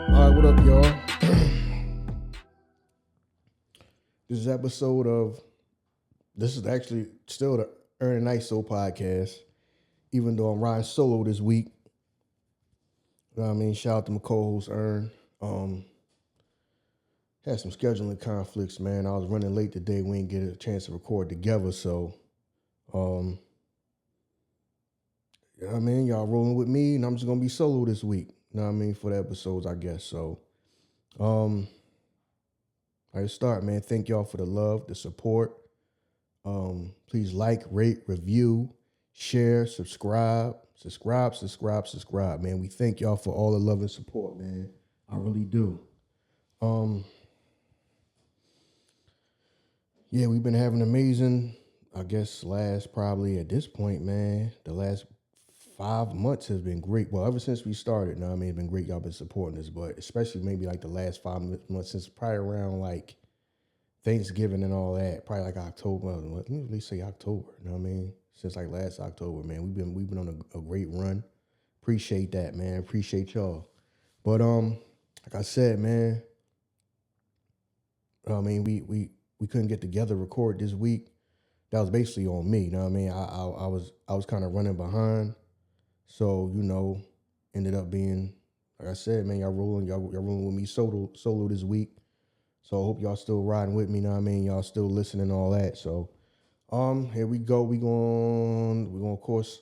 All right, what up, y'all? This is this is actually still the Ern and Iso Podcast, even though I'm riding solo this week. You know what I mean? Shout out to my co-host, Ern. Had some scheduling conflicts, man. I was running late today. We didn't get a chance to record together, so, you know what I mean? Y'all rolling with me, and I'm just going to be solo this week. You know what I mean? For the episodes, I guess, so. All right, start, man. Thank y'all for the love, the support. Please like, rate, review, share, subscribe, man. We thank y'all for all the love and support, man. I really do. Yeah, we've been having amazing, I guess probably at this point, man, the last 5 months has been great. Well, ever since we started, I mean, it's been great. Y'all been supporting us, but especially maybe like the last 5 months since probably around like Thanksgiving and all that, probably like October. Let me at least say October. You know what I mean? Since like last October, man, we've been on a great run. Appreciate that, man. Appreciate y'all. But like I said, man, I mean, we couldn't get together record this week. That was basically on me. You know what I mean? I was kind of running behind, so ended up being, like I said, man, y'all rolling with me solo this week. So I hope y'all still riding with me, know what I mean? Y'all still listening and all that. So here we go. We're going of course,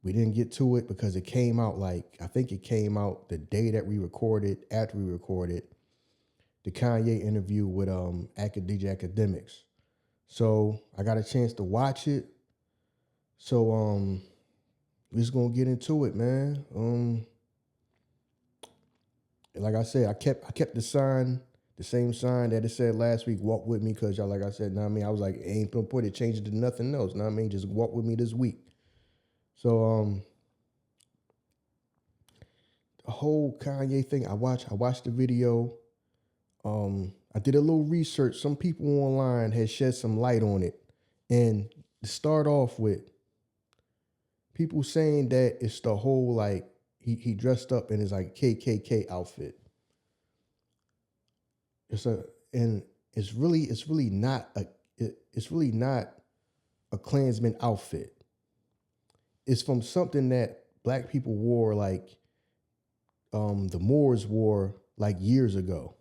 we didn't get to it because it came out I think it came out the day that we recorded, after we recorded the Kanye interview with DJ Academics. So I got a chance to watch it. So we're just gonna get into it, man. Like I said, I kept the same sign that it said last week, walk with me, because y'all, like I said, know what I mean? I was like, ain't gonna put it, change it to nothing else, know what I mean? Just walk with me this week. So the whole Kanye thing, I watched the video. I did a little research. Some people online had shed some light on it. And to start off with, people saying that it's the whole he dressed up in his KKK outfit. It's really not a Klansman outfit. It's from something that black people wore the Moors wore years ago.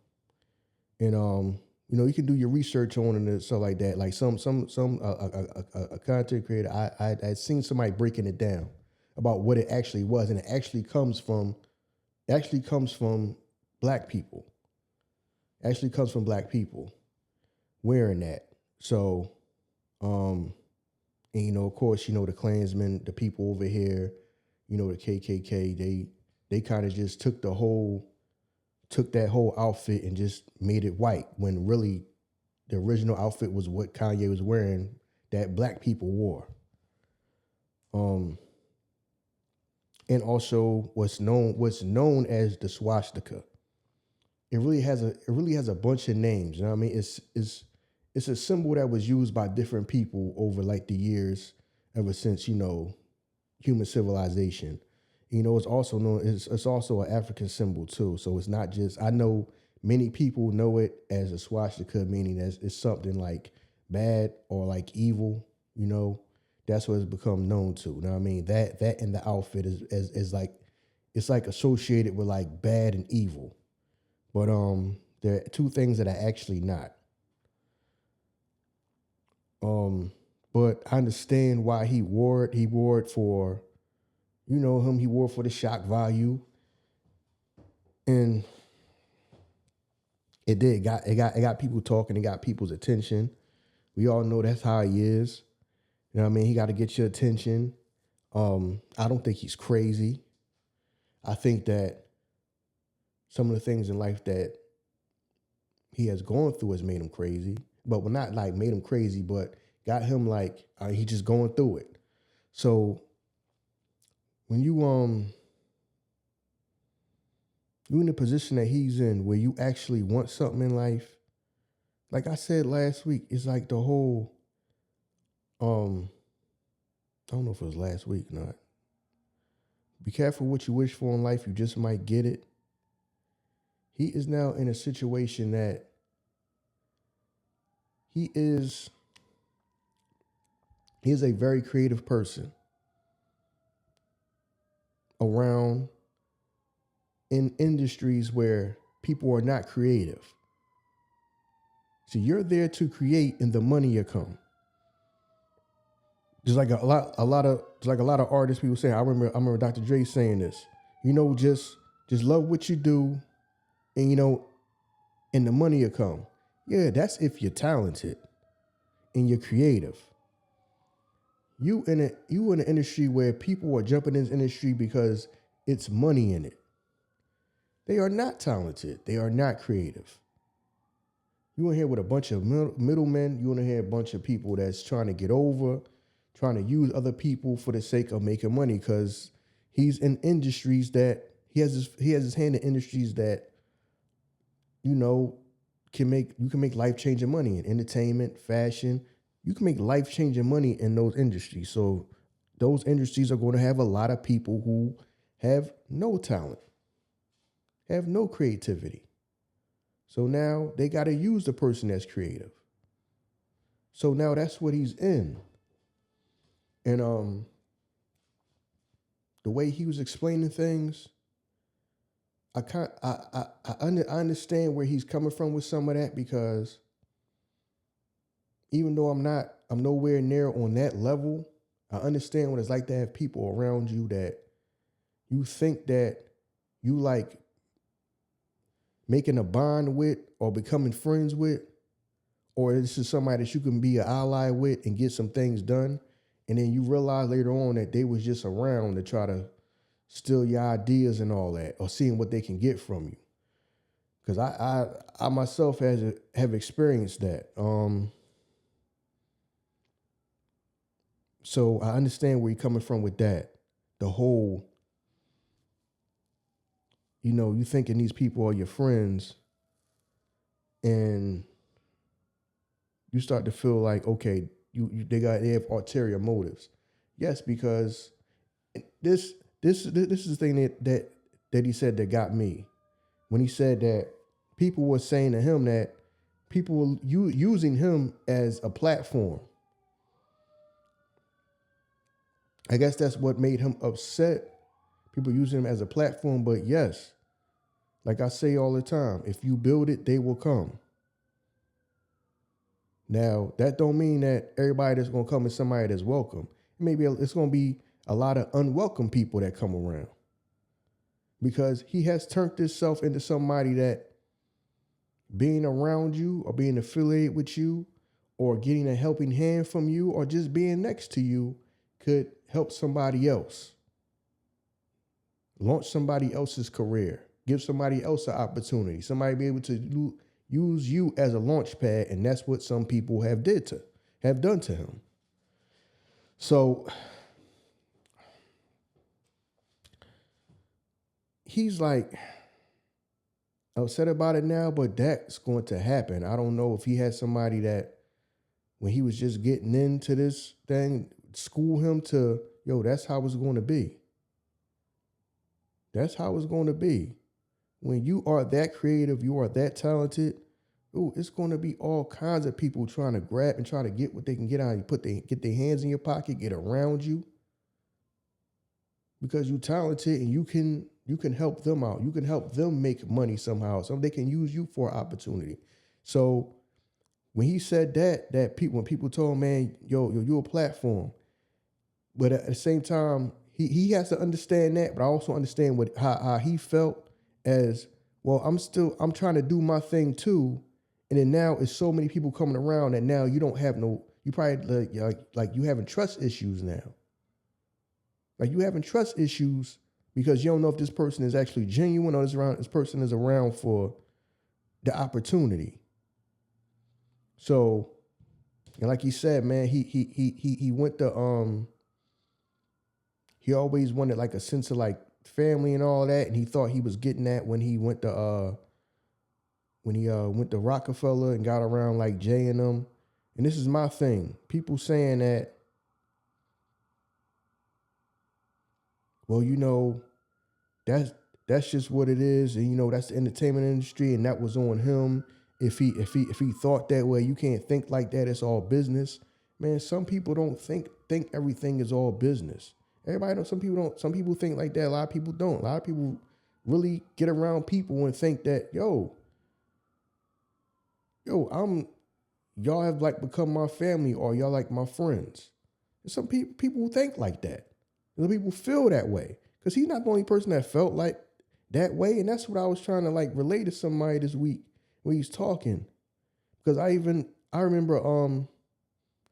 And you can do your research on it and stuff like that. Like a content creator, I'd seen somebody breaking it down about what it actually was, and it actually comes from black people. Actually comes from black people wearing that. So, and of course, the Klansmen, the people over here, the KKK, they kind of just took that whole outfit and just made it white, when really the original outfit was what Kanye was wearing that black people wore. And also what's known as the swastika. It really has a bunch of names. You know what I mean? It's a symbol that was used by different people over the years, ever since human civilization. It's also known. It's also an African symbol too. So it's not just. I know many people know it as a swastika, meaning as it's something bad or evil. That's what it's become known to. You know what I mean? That in the outfit is it's associated with bad and evil. But there are two things that are actually not. But I understand why he wore it. He wore it for, he wore it for the shock value. And it got people talking, it got people's attention. We all know that's how he is. You know what I mean? He got to get your attention. I don't think he's crazy. I think that some of the things in life that he has gone through has made him crazy. But not made him crazy, but got him he just going through it. So when you're in the position that he's in, where you actually want something in life, like I said last week, it's the whole, I don't know if it was last week or not, Be careful what you wish for in life. You just might get it. He is now in a situation that he is a very creative person around in industries where people are not creative. So you're there to create and the money will come. Just like a lot of artists, people say, I remember Dr. Dre saying this, just love what you do and and the money will come. Yeah, that's if you're talented and you're creative. You in an industry where people are jumping in this industry because it's money in it. They are not talented. They are not creative. You in here with a bunch of middlemen. You in here a bunch of people that's trying to get over, trying to use other people for the sake of making money, because he's in industries that he has his hand in industries that you can make life-changing money in entertainment, fashion. You can make life-changing money in those industries. So those industries are going to have a lot of people who have no talent, have no creativity. So now they got to use the person that's creative. So now that's what he's in. And the way he was explaining things, I understand where he's coming from with some of that, because even though I'm nowhere near on that level, I understand what it's like to have people around you that you think that you like making a bond with or becoming friends with, or this is somebody that you can be an ally with and get some things done. And then you realize later on that they was just around to try to steal your ideas and all that, or seeing what they can get from you. Because I myself have experienced that. So I understand where you're coming from with that. The whole, you thinking these people are your friends, and you start to feel like, okay, they have ulterior motives. Yes, because this is the thing that he said that got me. When he said that people were saying to him that people were using him as a platform. I guess that's what made him upset. People using him as a platform. But yes, like I say all the time, if you build it, they will come. Now, that don't mean that everybody that's going to come is somebody that's welcome. Maybe it's going to be a lot of unwelcome people that come around, because he has turned himself into somebody that being around you or being affiliated with you or getting a helping hand from you or just being next to you could help somebody else, launch somebody else's career, give somebody else an opportunity, somebody be able to use you as a launch pad. And that's what some people have done to him. So he's like upset about it now, but that's going to happen. I don't know if he had somebody that when he was just getting into this thing, school him to, that's how it's going to be. That's how it's going to be. When you are that creative, you are that talented, it's going to be all kinds of people trying to grab and try to get what they can get out of you, get their hands in your pocket, get around you, because you're talented and you can help them out. You can help them make money somehow. So they can use you for opportunity. So when he said when people told him, man, you're a platform. But at the same time, he has to understand that, but I also understand how he felt as, well, I'm trying to do my thing too. And then now it's so many people coming around that now you don't have you probably like you having trust issues now. Like you having trust issues because you don't know if this person is actually genuine or this person is around for the opportunity. So, and like he said, man, he went to he always wanted like a sense of like family and all that, and he thought he was getting that when he went to Rockefeller and got around like Jay and them. And this is my thing. People saying that well, that's that's just what it is, and that's the entertainment industry, and that was on him. If he thought that way, you can't think like that. It's all business, man. Some people don't think everything is all business. Everybody don't. Some people don't. Some people think like that. A lot of people don't. A lot of people really get around people and think that y'all have like become my family or y'all like my friends. And some people think like that. Some people feel that way because he's not the only person that felt like that way, and that's what I was trying to like relate to somebody this week when he's talking. Because I remember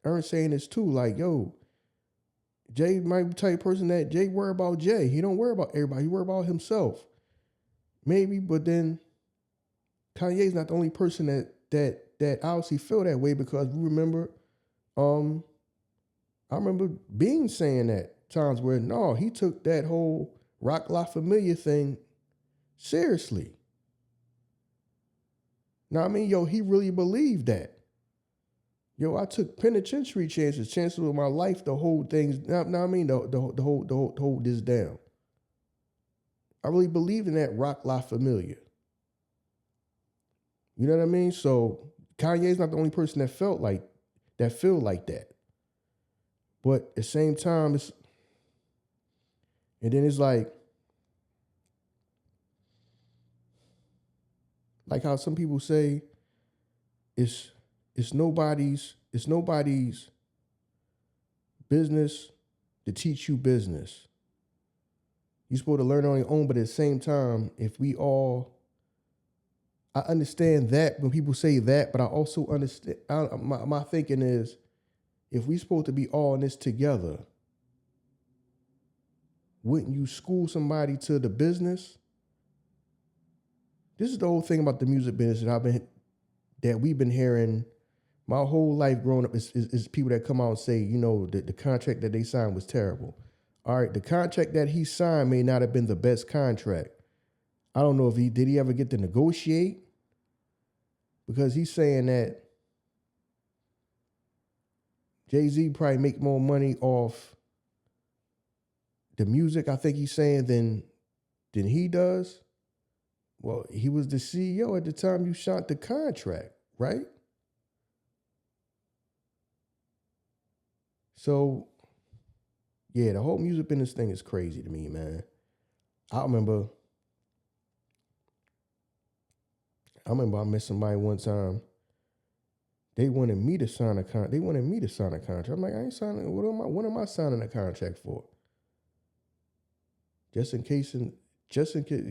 Ern saying this too, like, yo, Jay might be the type of person that Jay worry about Jay. He don't worry about everybody. He worry about himself. Maybe, but then Kanye's not the only person that obviously feel that way because we remember, I remember Bean saying that times where no, he took that whole Rock La Familia thing seriously. Now I mean, he really believed that. I took penitentiary chances with my life to hold things. Now I mean, to hold this down. I really believed in that Rock La Familia. You know what I mean? So Kanye's not the only person that feel like that. But at the same time, and then it's like how some people say it's nobody's business to teach you business. You're supposed to learn on your own, but at the same time, I understand that when people say that, but I also understand, my thinking is, if we supposed to be all in this together, wouldn't you school somebody to the business? This is the whole thing about the music business that we've been hearing my whole life growing up is people that come out and say, the contract that they signed was terrible. All right, the contract that he signed may not have been the best contract. I don't know if did he ever get to negotiate? Because he's saying that Jay-Z probably make more money off the music, I think he's saying, than he does. Well, he was the CEO at the time you signed the contract, right? So, yeah, the whole music business thing is crazy to me, man. I remember I met somebody one time. They wanted me to sign a contract. I'm like, I ain't signing. What am I signing a contract for? Just in case, they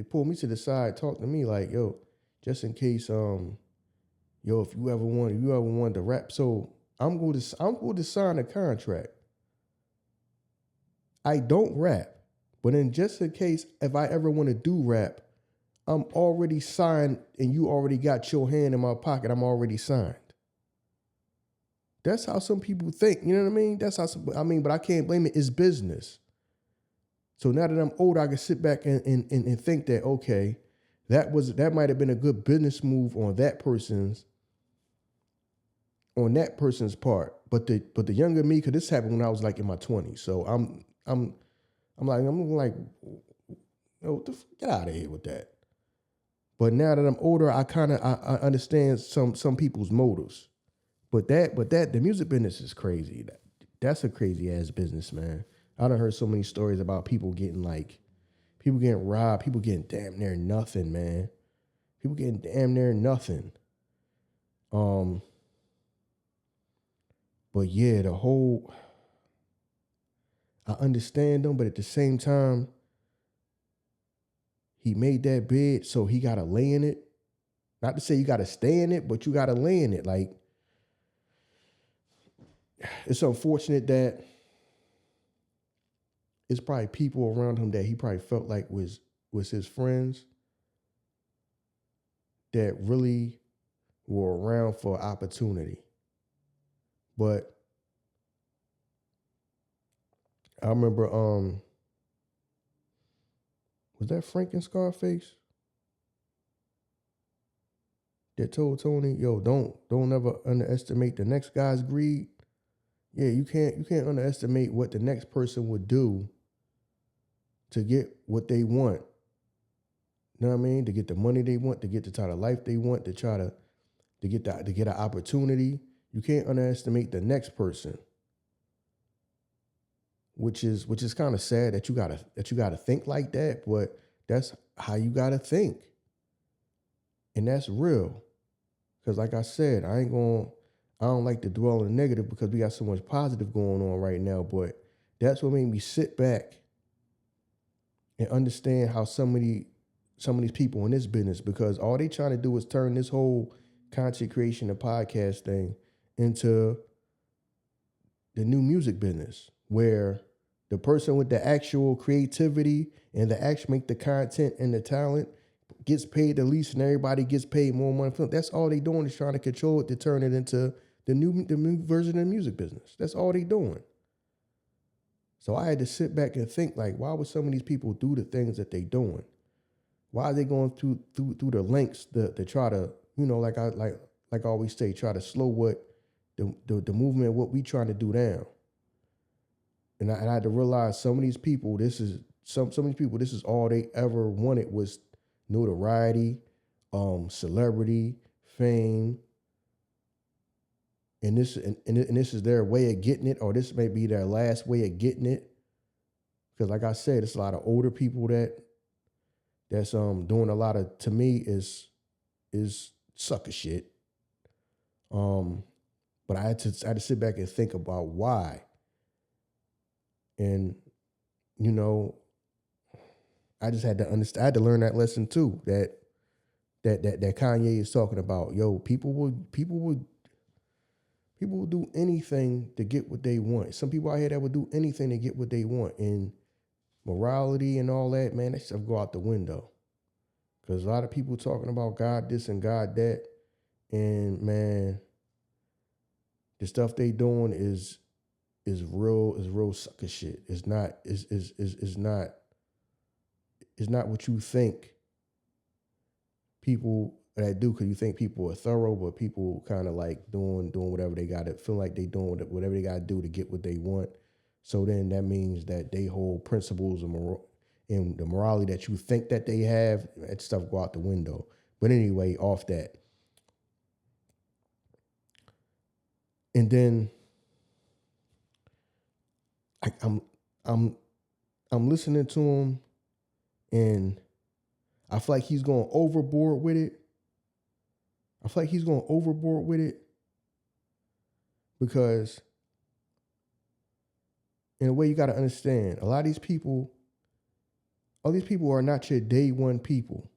pull me to the side, talk to me like, yo, just in case, if you ever wanted to rap. So I'm going to sign a contract. I don't rap, but then just in case, if I ever want to do rap, I'm already signed and you already got your hand in my pocket. I'm already signed. That's how some people think. You know what I mean? But I can't blame it. It's business. So now that I'm older, I can sit back and think that, okay, that might have been a good business move on that person's part. But the younger me, because this happened when I was like in my 20s. So I'm like, get out of here with that. But now that I'm older, I understand some people's motives. But the music business is crazy. That's a crazy ass business, man. I done heard so many stories about people getting robbed, people getting damn near nothing, man. People getting damn near nothing. But yeah, I understand them, but at the same time, he made that bid, so he gotta lay in it. Not to say you gotta stay in it, but you gotta lay in it. Like, it's unfortunate that it's probably people around him that he probably felt like was his friends that really were around for opportunity. But I remember, was that Frank and Scarface that told Tony, yo, don't ever underestimate the next guy's greed? Yeah, you can't underestimate what the next person would do to get what they want. You know what I mean? To get the money they want, to get the type of life they want, to try to get an opportunity. You can't underestimate the next person. Which is kind of sad that you gotta think like that, but that's how you gotta think. And that's real. Because like I said, I don't like to dwell on the negative because we got so much positive going on right now. But that's what made me sit back and understand how some of these people in this business, because all they trying to do is turn this whole content creation and podcast thing into the new music business, where the person with the actual creativity and the actual make the content and the talent gets paid the least, and everybody gets paid more money. That's all they doing, is trying to control it to turn it into the new version of the music business. That's all they doing. So I had to sit back and think, like, why would some of these people do the things that they doing? Why are they going through the lengths to try to, like I always say, try to slow what the movement, what we trying to do down. And I had to realize some of these people, this is all they ever wanted was notoriety, celebrity, fame. And this is their way of getting it, or this may be their last way of getting it. Because like I said, it's a lot of older people that's doing a lot of, to me, is sucker shit. But I had to sit back and think about why. And, I just had to understand. I had to learn that lesson too. That Kanye is talking about. Yo, people would do anything to get what they want. Some people out here that would do anything to get what they want. And morality and all that, man, that stuff go out the window. Because a lot of people talking about God this and God that, and man, the stuff they doing is real sucker shit. It's not what you think people that do, because you think people are thorough, but people kind of like doing whatever they got to feel like they doing whatever they got to do to get what they want. So then that means that they hold principles and the morality that you think that they have, that stuff go out the window. But anyway, off that. And then I'm listening to him, and I feel like he's going overboard with it. Because in a way, you got to understand, a lot of these people, all these people are not your day one people.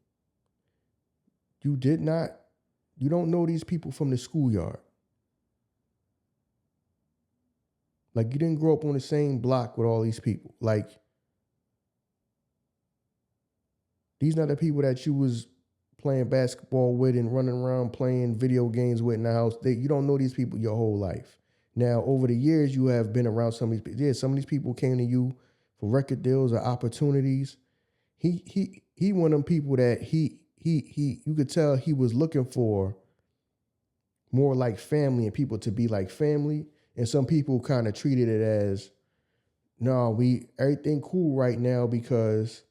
You don't know these people from the schoolyard. Like, you didn't grow up on the same block with all these people. Like, these not the people that you was playing basketball with and running around playing video games with in the house. You don't know these people your whole life. Now, over the years, you have been around some of these people. Yeah, some of these people came to you for record deals or opportunities. He one of them people that he you could tell he was looking for more like family and people to be like family. And some people kind of treated it as, no, everything cool right now because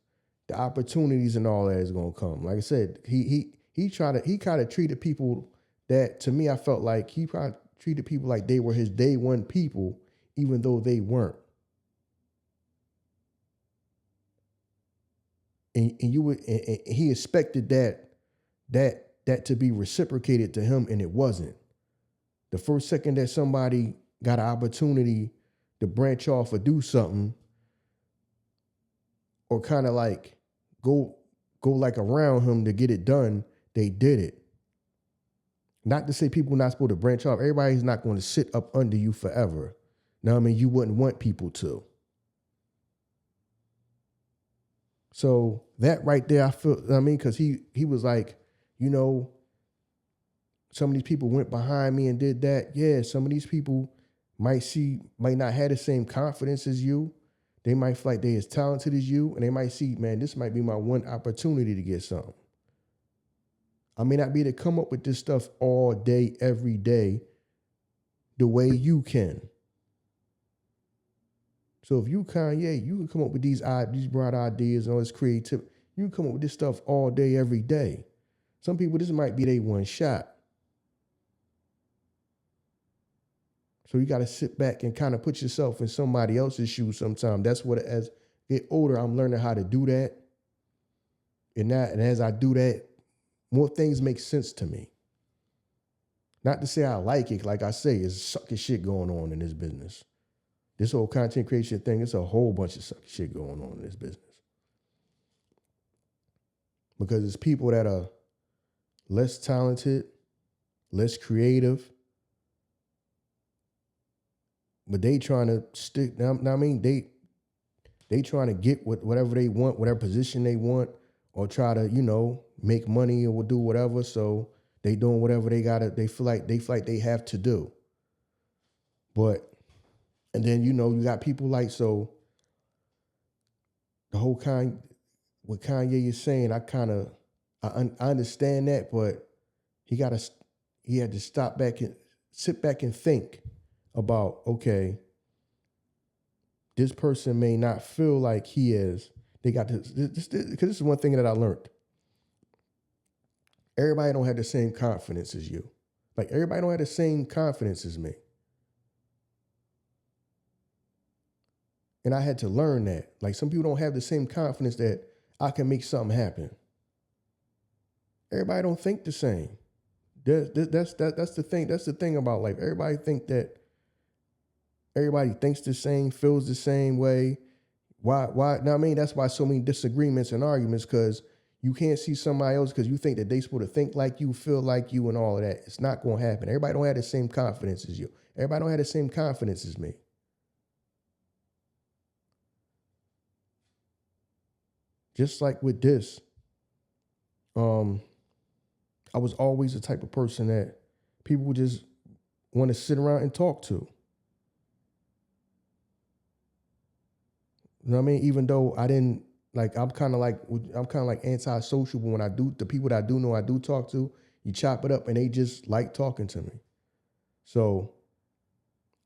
the opportunities and all that is gonna come. Like I said, he kind of treated people that, to me, I felt like he probably treated people like they were his day one people, even though they weren't. And he expected that to be reciprocated to him, and it wasn't. The first second that somebody got an opportunity to branch off or do something, or kind of like go like around him to get it done, they did it. Not to say people not supposed to branch off. Everybody's not going to sit up under you forever. Now, I mean, you wouldn't want people to. So that right there, I feel, because he was like, some of these people went behind me and did that. Yeah, some of these people might not have the same confidence as you. They might feel like they as talented as you, and they might see, man, this might be my one opportunity to get something. I may not be able to come up with this stuff all day, every day, the way you can. So if you Kanye, you can come up with these bright ideas and all this creativity. You can come up with this stuff all day, every day. Some people, this might be their one shot. So you got to sit back and kind of put yourself in somebody else's shoes sometimes. That's what, as I get older, I'm learning how to do that. And as I do that, more things make sense to me. Not to say I like it. Like I say, it's sucky shit going on in this business. This whole content creation thing, it's a whole bunch of sucky shit going on in this business. Because it's people that are less talented, less creative, but they trying to stick. I mean, they trying to get whatever they want, whatever position they want, or try to, make money or do whatever. So they doing whatever they gotta. They feel like they have to do. And then you got people like, so the whole what Kanye is saying, I understand that, but he had to stop back and sit back and think about, okay, this person may not feel like he is. They got this, because this is one thing that I learned. Everybody don't have the same confidence as you. Like, everybody don't have the same confidence as me. And I had to learn that. Like, some people don't have the same confidence that I can make something happen. Everybody don't think the same. That's the thing. That's the thing about life. Everybody thinks the same, feels the same way. Why? Now, I mean, that's why so many disagreements and arguments, because you can't see somebody else because you think that they supposed to think like you, feel like you, and all of that. It's not going to happen. Everybody don't have the same confidence as you. Everybody don't have the same confidence as me. Just like with this, I was always the type of person that people would just want to sit around and talk to. You know what I mean? Even though I didn't, like, I'm kind of like antisocial, but when I do, the people that I do know I do talk to, you chop it up and they just like talking to me. So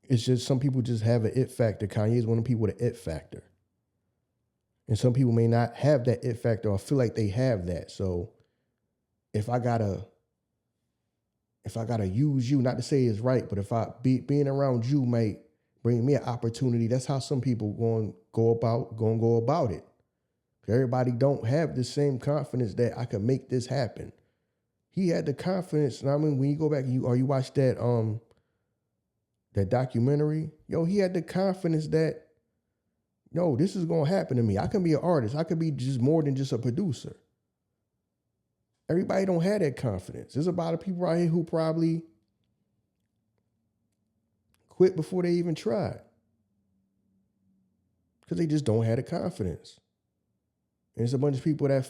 it's just, some people just have an it factor. Kanye is one of the people with an it factor. And some people may not have that it factor or feel like they have that. So if I gotta use you, not to say it's right, but if being around you might bring me an opportunity, that's how some people gonna go about it. Everybody don't have the same confidence that I can make this happen. He had the confidence. And I mean, when you go back and you watch that documentary, he had the confidence that, this is gonna happen to me. I can be an artist. I could be just more than just a producer. Everybody don't have that confidence. There's a lot of people out here who probably quit before they even tried, because they just don't have the confidence. And it's a bunch of people that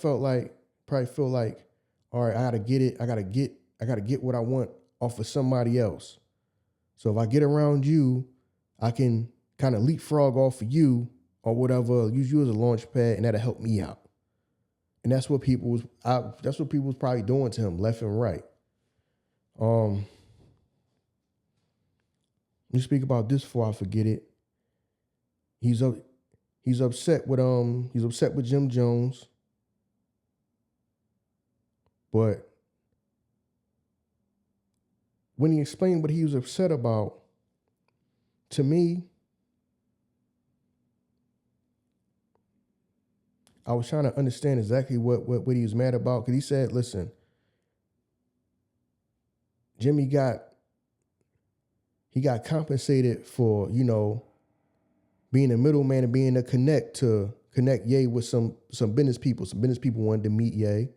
probably feel like, all right, I gotta get it. I gotta get what I want off of somebody else. So if I get around you, I can kind of leapfrog off of you or whatever, use you as a launch pad, and that'll help me out. And that's what people was probably doing to him, left and right. You speak about this before I forget it. He's upset with Jim Jones. But when he explained what he was upset about, to me, I was trying to understand exactly what he was mad about, because he said, listen, Jimmy got compensated for, being a middleman and being a connect Ye with some business people. Some business people wanted to meet Ye.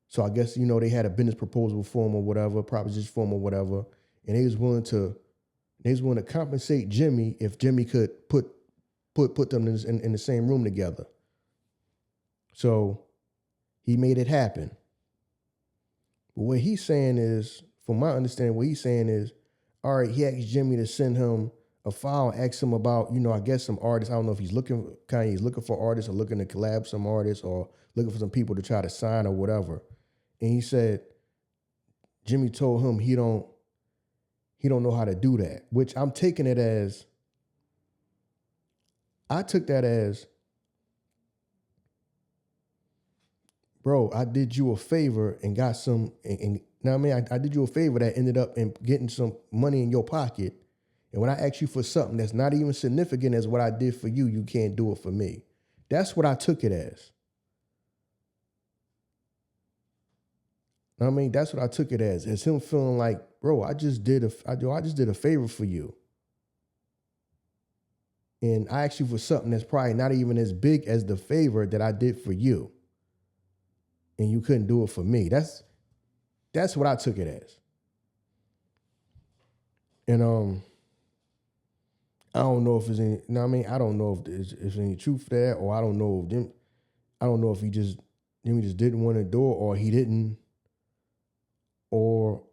So I guess, they had a business proposal for him or whatever, proposition for him or whatever. And they was willing to compensate Jimmy if Jimmy could put them in the same room together. So he made it happen. But what he's saying is, from my understanding, all right, he asked Jimmy to send him a file and ask him about, I guess some artists. I don't know if Kanye's looking for artists or looking to collab some artists or looking for some people to try to sign or whatever. And he said, Jimmy told him he don't know how to do that, which I'm taking it as, I took that as, bro, I did you a favor and got some, and know what I mean? I did you a favor that ended up in getting some money in your pocket. And when I ask you for something that's not even significant as what I did for you, you can't do it for me. That's what I took it as. Know what I mean? That's what I took it as him feeling like, bro, I just did a favor for you. And I asked you for something that's probably not even as big as the favor that I did for you. And you couldn't do it for me. That's what I took it as. And I don't know if there's any, you know what I mean? I don't know if there's any truth to that, or I don't know if Jimmy just didn't want to do it, or he didn't, or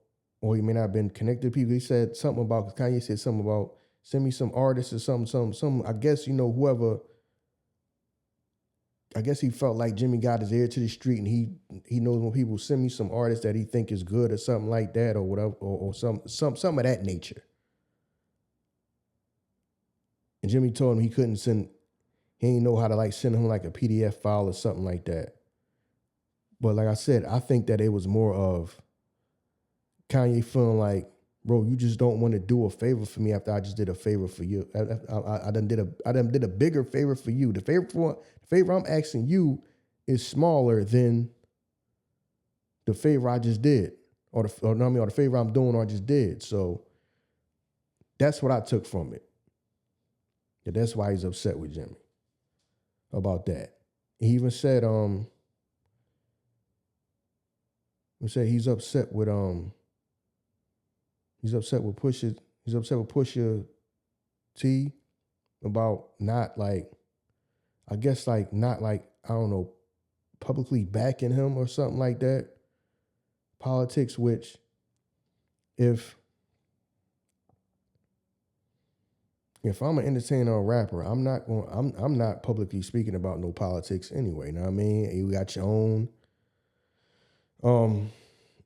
he may not have been connected to people. He said something about, Kanye said something about, send me some artists or something. I guess, whoever, I guess he felt like Jimmy got his ear to the street, and he knows when people send me some artists that he think is good or something like that, or whatever, or some of that nature. And Jimmy told him he didn't know how to like send him like a PDF file or something like that. But like I said, I think that it was more of Kanye feeling like, bro, you just don't want to do a favor for me after I just did a favor for you. I done did a bigger favor for you. The favor I'm asking you is smaller than the favor I just did, or the favor I'm doing or I just did. So that's what I took from it. And that's why he's upset with Jimmy about that. He even said, he's upset with Pusha T about not like, I guess like not like, I don't know, publicly backing him or something like that. Politics, which if I'm an entertainer or rapper, I'm not publicly speaking about no politics anyway. You know what I mean? You got your own.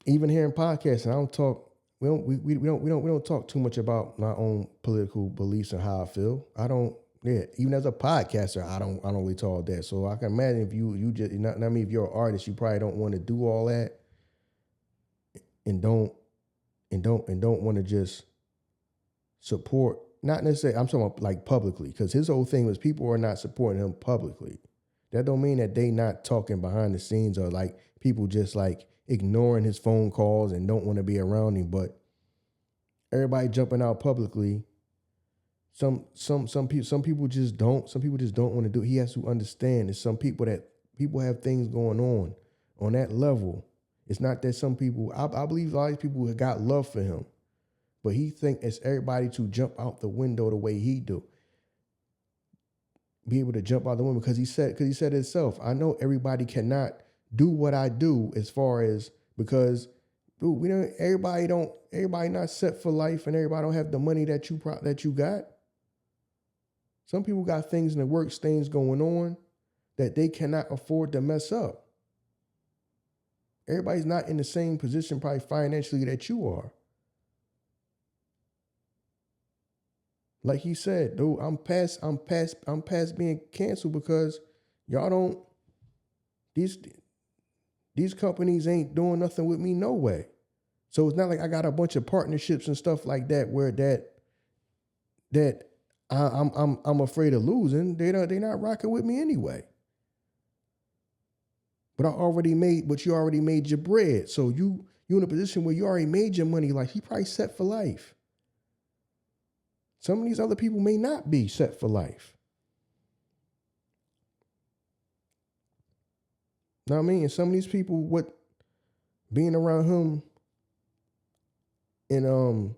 Even here in podcasting, I don't talk. We don't talk too much about my own political beliefs and how I feel. I don't. Yeah, even as a podcaster, I don't really talk that. So I can imagine if you just, if you're an artist, you probably don't want to do all that, and don't want to just support. Not necessarily, I'm talking about like publicly, because his whole thing was people are not supporting him publicly. That don't mean that they not talking behind the scenes, or like people just like ignoring his phone calls and don't want to be around him. But everybody jumping out publicly, some people just don't want to do it. He has to understand that some people have things going on that level. It's not that some people, I believe a lot of people have got love for him. But he think it's everybody to jump out the window the way he do. Be able to jump out the window because he said it himself. I know everybody cannot do what I do as far as, because dude, everybody not set for life, and everybody don't have the money that you got. Some people got things in the works, things going on that they cannot afford to mess up. Everybody's not in the same position probably financially that you are. Like he said, dude, I'm past being canceled because y'all don't, these companies ain't doing nothing with me no way. So it's not like I got a bunch of partnerships and stuff like that where I'm afraid of losing. They not rocking with me anyway. But you already made your bread. So you in a position where you already made your money. Like, he probably set for life. Some of these other people may not be set for life. Know what I mean? And some of these people, being around him and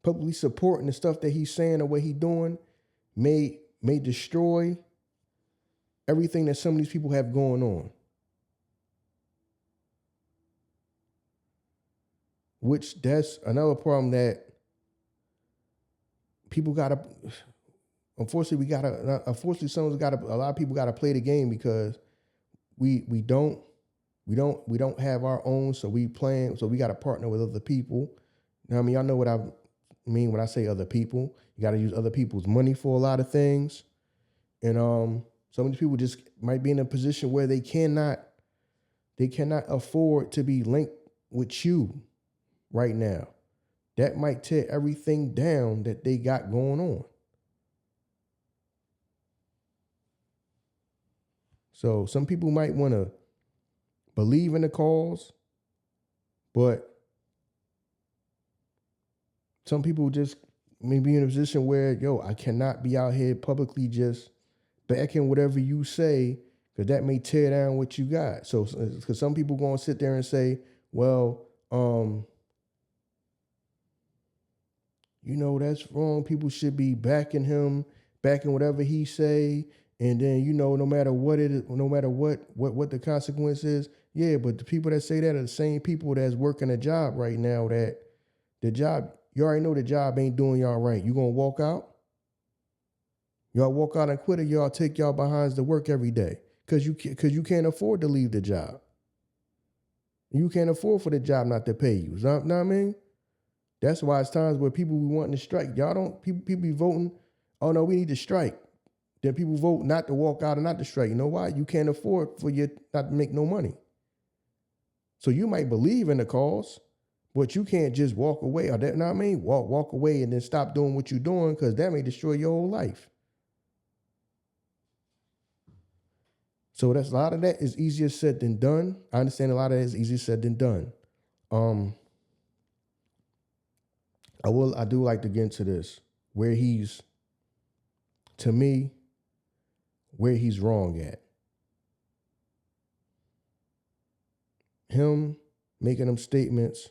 publicly supporting the stuff that he's saying or what he's doing may destroy everything that some of these people have going on. Which that's another problem that people gotta. Unfortunately, a lot of people gotta play the game because we don't have our own, so we gotta partner with other people. You know what I mean? Y'all know what I mean when I say other people. You gotta use other people's money for a lot of things. And some of these people just might be in a position where they cannot afford to be linked with you right now. That might tear everything down that they got going on. So some people might want to believe in the cause, but some people just may be in a position where, I cannot be out here publicly just backing whatever you say, because that may tear down what you got. So, because some people going to sit there and say, well, that's wrong. People should be backing him, backing whatever he say. And then, no matter what it is, no matter what the consequence is, yeah, but the people that say that are the same people that's working a job right now that the job, you already know the job ain't doing y'all right. You gonna walk out? Y'all walk out and quit, or y'all take y'all behinds to work every day because you can't afford to leave the job. You can't afford for the job not to pay you. Know what I mean? That's why it's times where people be wanting to strike. People be voting, oh no, we need to strike. Then people vote not to walk out and not to strike. You know why? You can't afford for you not to make no money. So you might believe in the cause, but you can't just walk away. Or that, you know what I mean? Walk away and then stop doing what you're doing, because that may destroy your whole life. So that's a lot of that is easier said than done. I understand a lot of that is easier said than done. I do like to get into this, where he's, to me, where he's wrong at. Him making them statements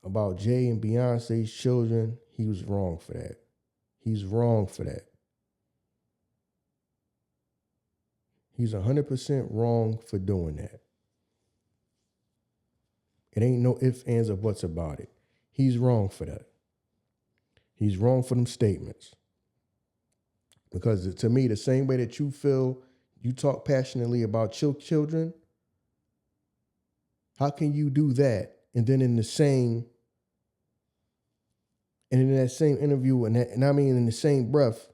about Jay and Beyonce's children, he was wrong for that. He's wrong for that. He's 100% wrong for doing that. It ain't no ifs, ands, or buts about it. He's wrong for that. He's wrong for them statements. Because to me, the same way that you feel you talk passionately about children, how can you do that and then in that same interview and I mean in the same breath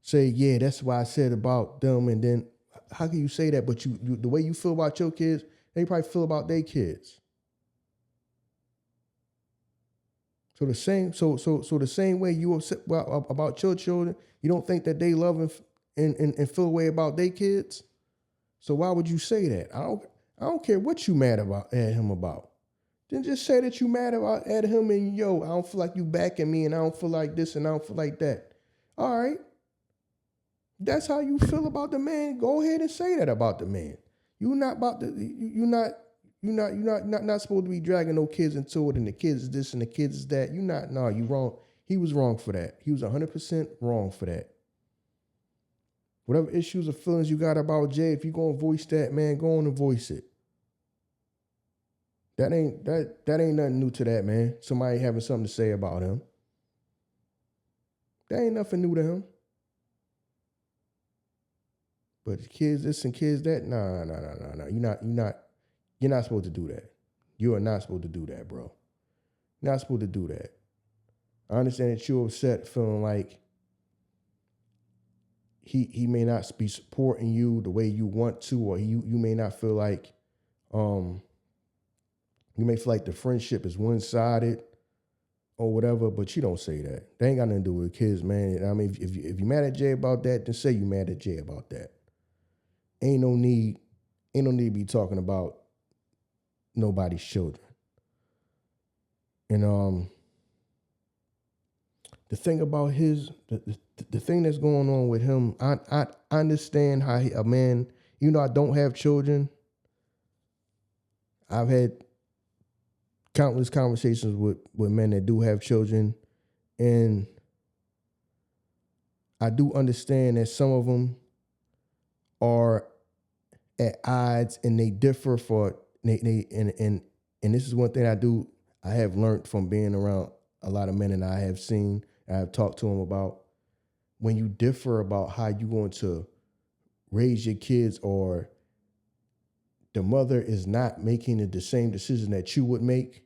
say, yeah, that's why I said about them, and then how can you say that? But you the way you feel about your kids, they probably feel about their kids. So the same way you upset about your children, you don't think that they love and feel a way about their kids. So why would you say that? I don't care what you mad at him about. Then just say that you mad at him and I don't feel like you backing me, and I don't feel like this and I don't feel like that. All right. That's how you feel about the man. Go ahead and say that about the man. You're not supposed to be dragging no kids into it, and the kids is this and the kids is that. You wrong. He was wrong for that. He was 100% wrong for that. Whatever issues or feelings you got about Jay, if you're going to voice that, man, go on and voice it. That ain't nothing new to that, man. Somebody having something to say about him. That ain't nothing new to him. But kids this and kids that, nah. You're not supposed to do that. You are not supposed to do that, bro. You're not supposed to do that. I understand that you're upset, feeling like he may not be supporting you the way you want to, or you may not feel like you may feel like the friendship is one-sided or whatever, but you don't say that. That ain't got nothing to do with kids, man. I mean, if you're mad at Jay about that, then say you're mad at Jay about that. Ain't no need to be talking about nobody's children. And the thing about the thing that's going on with him, I understand how a man, even though I don't have children, I've had countless conversations with men that do have children, and I do understand that some of them are at odds and they differ and this is one thing I have learned from being around a lot of men, and I have seen, I have talked to them about, when you differ about how you're going to raise your kids, or the mother is not making the same decision that you would make,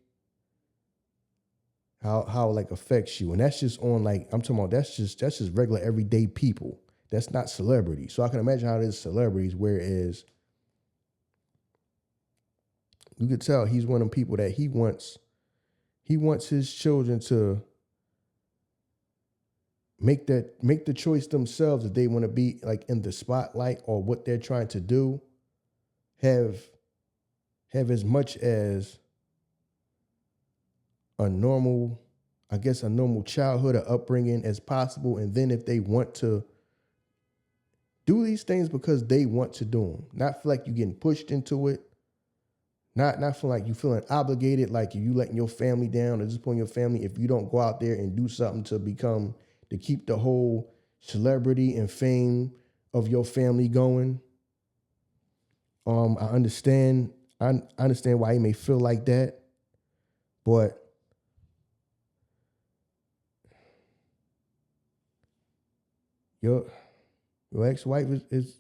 how like affects you. And that's just on like, I'm talking about that's just regular everyday people. That's not celebrity. So I can imagine how it is celebrities, whereas you could tell he's one of them people that he wants his children to make the choice themselves if they want to be like in the spotlight or what they're trying to do. Have as much as a normal childhood or upbringing as possible. And then if they want to do these things because they want to do them, not feel like you're getting pushed into it, not feel like you feeling obligated, like you letting your family down or disappointing your family if you don't go out there and do something to keep the whole celebrity and fame of your family going. I understand why he may feel like that, but your ex-wife is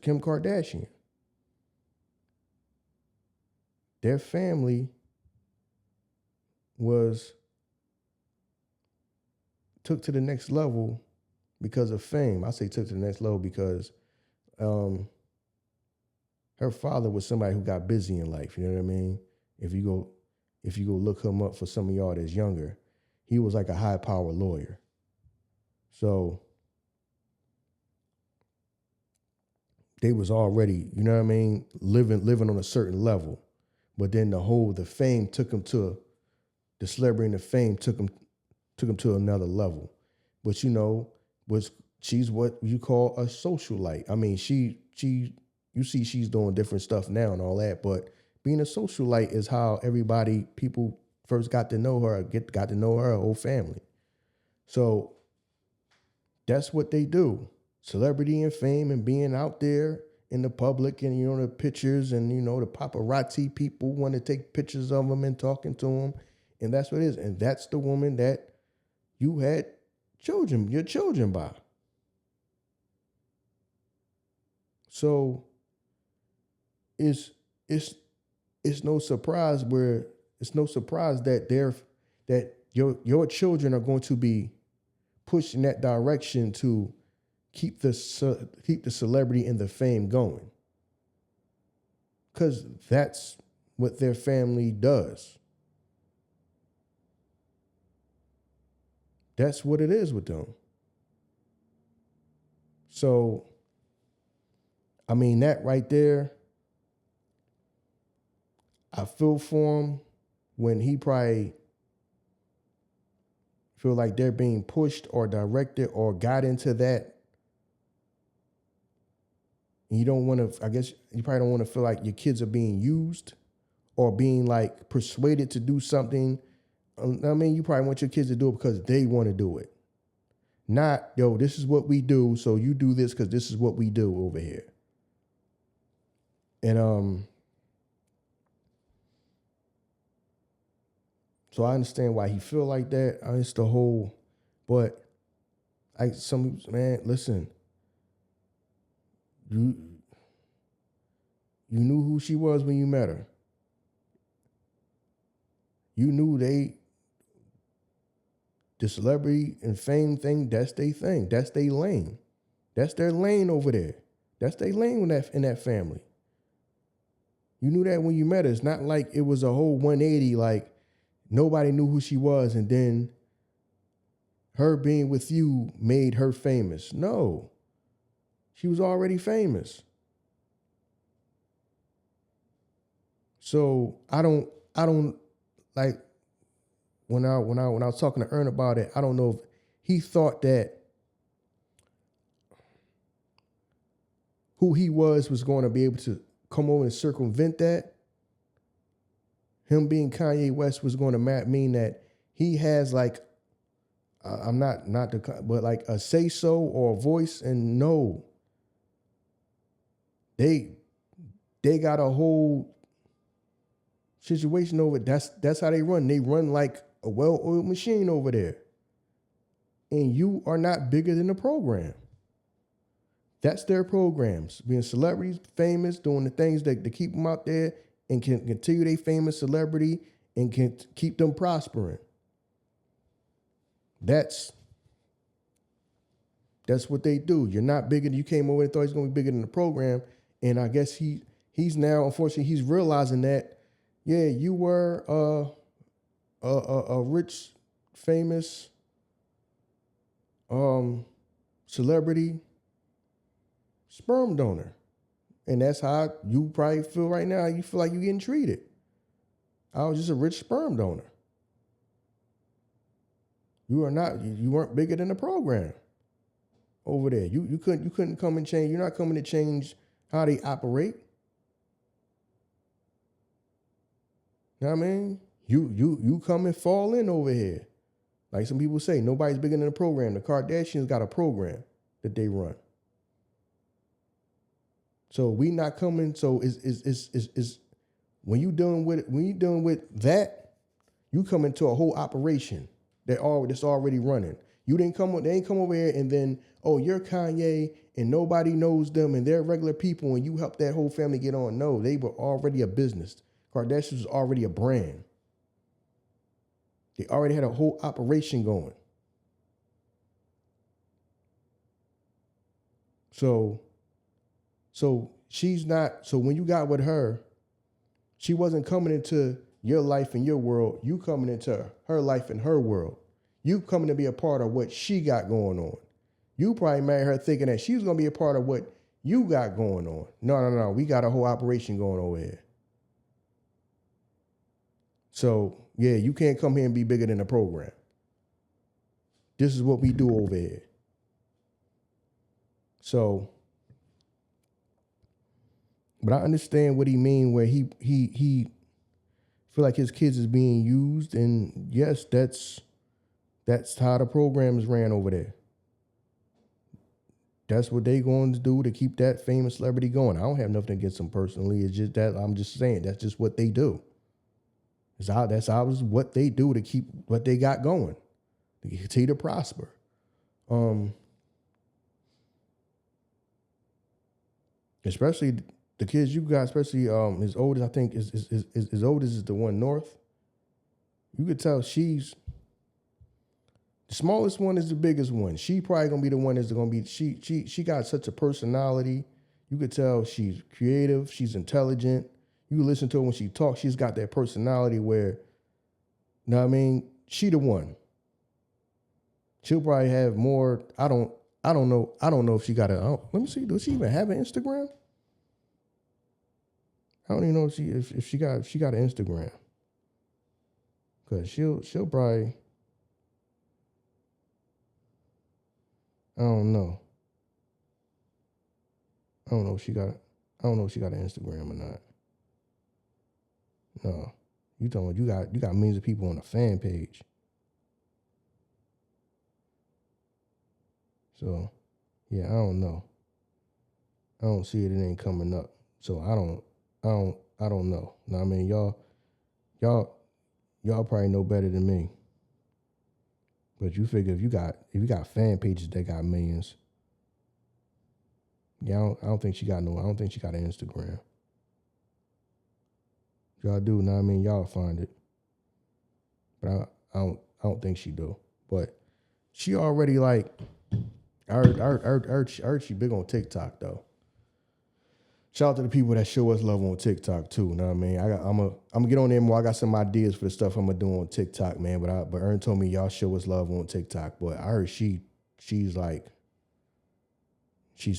Kim Kardashian. Their family took to the next level because of fame. I say took to the next level because her father was somebody who got busy in life. You know what I mean? If you go look him up for some of y'all that's younger, he was like a high power lawyer. So they was already, you know what I mean, living on a certain level. But then the fame took him to the celebrity, and the fame took him to another level. But she's what you call a socialite. I mean, you see she's doing different stuff now and all that, but being a socialite is how people first got to know her, got to know her whole family. So that's what they do. Celebrity and fame and being out there in the public and, the pictures and, the paparazzi people want to take pictures of them and talking to them. And that's what it is. And that's the woman that you had your children by. So it's no surprise that your children are going to be pushed in that direction to keep the celebrity and the fame going, because that's what their family does. That's what it is with them. So, I mean, that right there, I feel for him when he probably feel like they're being pushed or directed or got into that. And you don't want to, I guess you probably don't want to feel like your kids are being used or being like persuaded to do something. I mean, you probably want your kids to do it because they want to do it. Not, yo, this is what we do, so you do this because this is what we do over here. And so I understand why he feel like that. It's the whole, but man, listen. You knew who she was when you met her. You knew the celebrity and fame thing, that's their thing. That's their lane. That's their lane over there. That's their lane in that family. You knew that when you met her. It's not like it was a whole 180, like nobody knew who she was and then her being with you made her famous. No. She was already famous. So I don't like when I was talking to Ern about it, I don't know if he thought that who he was going to be able to come over and circumvent that. Him being Kanye West was going to mean that he has like I'm not but like a say so or a voice, and no. They got a whole situation over it. That's how they run. They run like a well-oiled machine over there. And you are not bigger than the program. That's their programs. Being celebrities, famous, doing the things that keep them out there and can continue their famous celebrity and can keep them prospering. That's what they do. You're not bigger. You came over and thought he's gonna be bigger than the program, and I guess he's now, unfortunately, he's realizing that, yeah, you were a rich, famous celebrity sperm donor. And that's how you probably feel right now. You feel like you're getting treated. I was just a rich sperm donor. You weren't bigger than the program over there. You couldn't come and change. You're not coming to change how they operate. You know what I mean? You come and fall in over here. Like some people say, nobody's bigger than the program. The Kardashians got a program that they run. So we not coming. So is when you dealing with that, you come into a whole operation that's already running. They ain't come over here and then, oh, you're Kanye and nobody knows them and they're regular people and you help that whole family get on. No, they were already a business. Kardashians was already a brand. They already had a whole operation going. So she's not, so when you got with her, she wasn't coming into your life and your world. You coming into her life and her world. You coming to be a part of what she got going on. You probably married her thinking that she was going to be a part of what you got going on. No. We got a whole operation going over here. So, yeah, you can't come here and be bigger than the program. This is what we do over here. So, but I understand what he mean where he feel like his kids is being used, and yes, that's how the programs ran over there. That's what they going to do to keep that famous celebrity going. I don't have nothing against them personally. It's just that I'm just saying that's just what they do. That's what they do to keep what they got going, to continue to prosper. Especially the kids you got, especially his oldest, I think his oldest is the one North. You could tell she's the smallest one is the biggest one. She probably gonna be the one that's gonna be. She got such a personality. You could tell she's creative. She's intelligent. You listen to her when she talks. She's got that personality where, you know what I mean? She the one. She'll probably have more. I don't know. I don't know if she got a. Let me see. Does she even have an Instagram? I don't even know if she got an Instagram. Cause she'll probably. I don't know. I don't know if she got an Instagram or not. No, you talking about you got millions of people on a fan page. So, yeah, I don't know. I don't see it. It ain't coming up. So I don't know. Now, I mean, y'all probably know better than me. But you figure if you got fan pages that got millions, yeah, I don't think she got an Instagram. Y'all do, know what I mean? Y'all find it. But I don't think she do. But she already like I heard she big on TikTok though. Shout out to the people that show us love on TikTok too. Know what I mean? I'm gonna get on there more. I got some ideas for the stuff I'm gonna do on TikTok, man. But Ern told me y'all show us love on TikTok. But I heard she's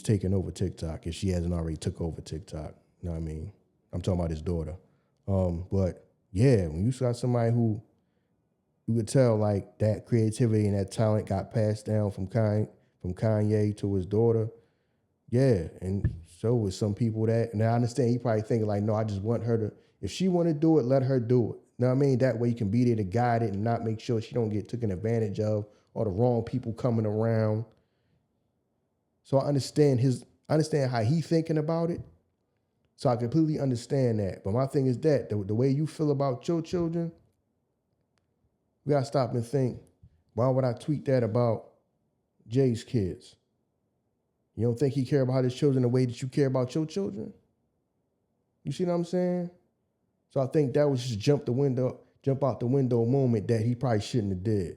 taking over TikTok if she hasn't already took over TikTok. You know what I mean? I'm talking about his daughter. But yeah, when you saw somebody who you could tell like that creativity and that talent got passed down from Kanye to his daughter. Yeah, and so with some people that, and I understand he probably thinking like, no, I just want her to, if she want to do it, let her do it. You know what I mean? That way you can be there to guide it and not make sure she don't get taken advantage of or the wrong people coming around. So I understand how he thinking about it. So I completely understand that. But my thing is that the way you feel about your children, we gotta stop and think, why would I tweet that about Jay's kids? You don't think he care about his children the way that you care about your children? You see what I'm saying? So I think that was just jump out the window moment that he probably shouldn't have did.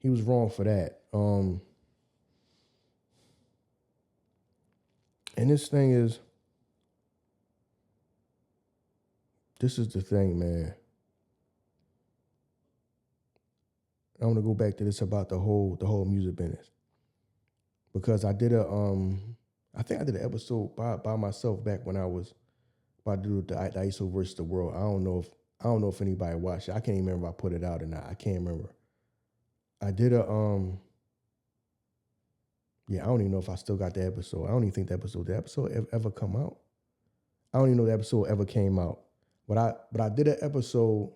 He was wrong for that. And this is the thing, man. I want to go back to this about the whole music business. Because I did I think I did an episode by myself back when I was about to do the ISO versus the world. I don't know if anybody watched it. I can't even remember if I put it out or not. I can't remember. I did I don't even know if I still got the episode. I don't even think the episode ever come out. I don't even know if the episode ever came out. But I did an episode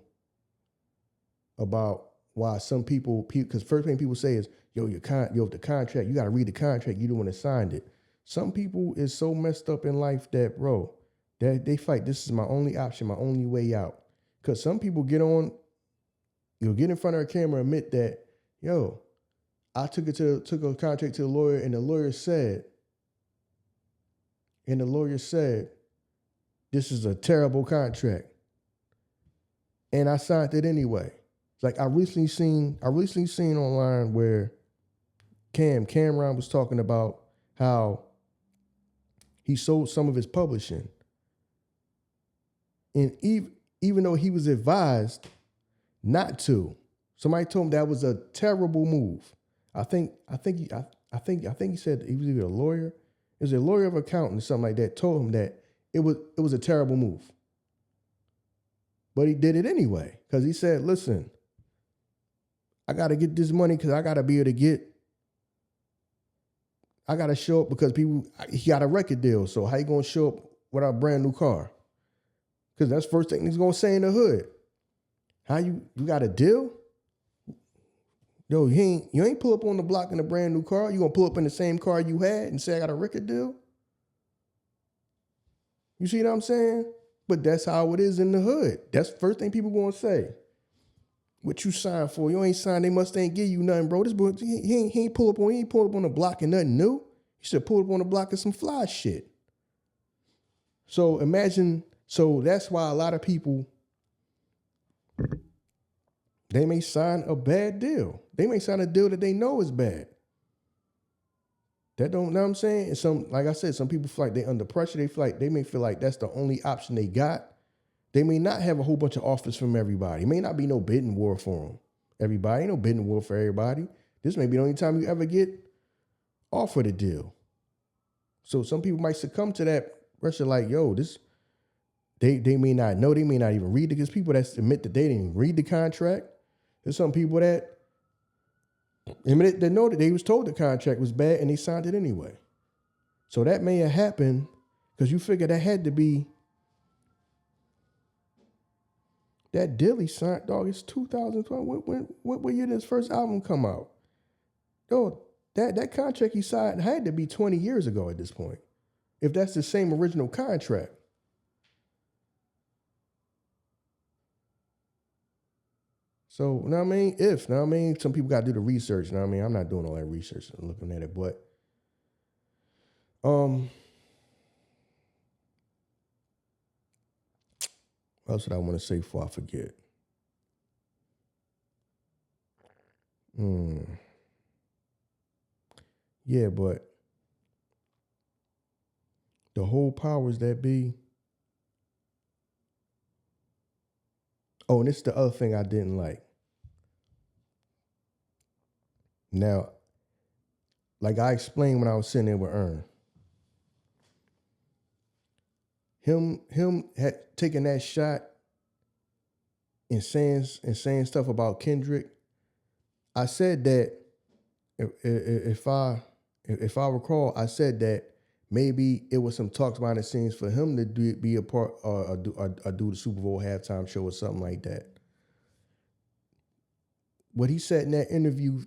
about why some people, because first thing people say is, the contract, you got to read the contract. You don't want to sign it. Some people is so messed up in life that, bro, that they fight. This is my only option, my only way out. Because some people get in front of a camera and admit that, I took a contract to the lawyer, and the lawyer said, this is a terrible contract. And I signed it anyway. Like I recently seen online where Cameron was talking about how he sold some of his publishing. And even though he was advised not to, somebody told him that was a terrible move. I think he said he was either a lawyer. It was a lawyer of accountant or something like that, told him that it was a terrible move. But he did it anyway, because he said, listen, I got to get this money because I got to be able to I got to show up because he got a record deal. So how you going to show up with a brand new car? Because that's the first thing he's going to say in the hood. How you got a deal? Yo, you ain't pull up on the block in a brand new car. You going to pull up in the same car you had and say I got a record deal? You see what I'm saying? But that's how it is in the hood. That's the first thing people going to say. What you signed for? You ain't signed. They must ain't give you nothing, bro. This boy, he ain't pull up on the block and nothing new. He should pull up on the block and some fly shit. So imagine. So that's why a lot of people, they may sign a bad deal. They may sign a deal that they know is bad. That don't know what I'm saying? And like I said, some people feel like they under pressure. They may feel like that's the only option they got. They may not have a whole bunch of offers from everybody. It may not be no bidding war for them. Everybody, ain't no bidding war for everybody. This may be the only time you ever get offered a deal. So some people might succumb to that pressure like, they may not know, they may not even read it. Because people that admit that they didn't even read the contract. There's some people that admit they know that they was told the contract was bad and they signed it anyway. So that may have happened because you figure that had to be that deal he signed, dog. It's 2012. What year did his first album come out? Yo, that contract he signed had to be 20 years ago at this point. If that's the same original contract. So, know what I mean? Some people got to do the research, know what I mean? I'm not doing all that research and looking at it, but what else did I want to say before I forget? Yeah, but the whole powers that be. Oh, and this is the other thing I didn't like. Now, like I explained when I was sitting there with Ern, him had taken that shot and saying stuff about Kendrick. I said that if I recall, I said that maybe it was some talks behind the scenes for him to be a part or do the Super Bowl halftime show or something like that. What he said in that interview,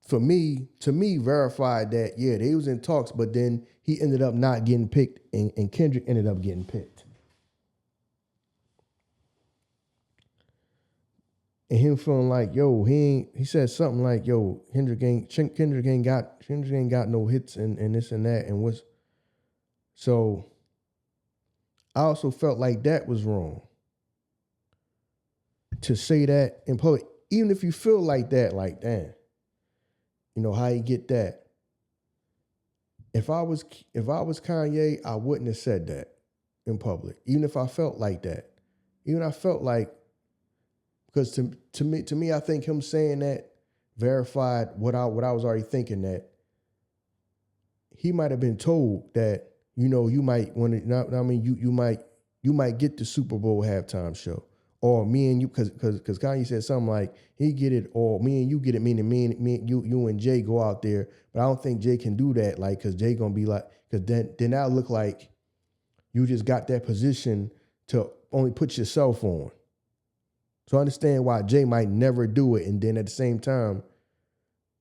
to me, verified that, yeah, they was in talks, but then he ended up not getting picked and Kendrick ended up getting picked. And him feeling like, he said something like, Kendrick ain't got no hits and this and that. And so I also felt like that was wrong. To say that in public, even if you feel like that, like, damn. You know, how he get that? If I was Kanye, I wouldn't have said that in public, even if I felt like that. Even I felt like, because to me, I think him saying that verified what I was already thinking, that he might have been told that, you know, you might want to. I mean, you might get the Super Bowl halftime show, or me and you, because Kanye said something like he get it, or me and you get it, meaning me you and Jay go out there. But I don't think Jay can do that, like, because Jay gonna be like, because then that look like you just got that position to only put yourself on. So I understand why Jay might never do it. And then at the same time,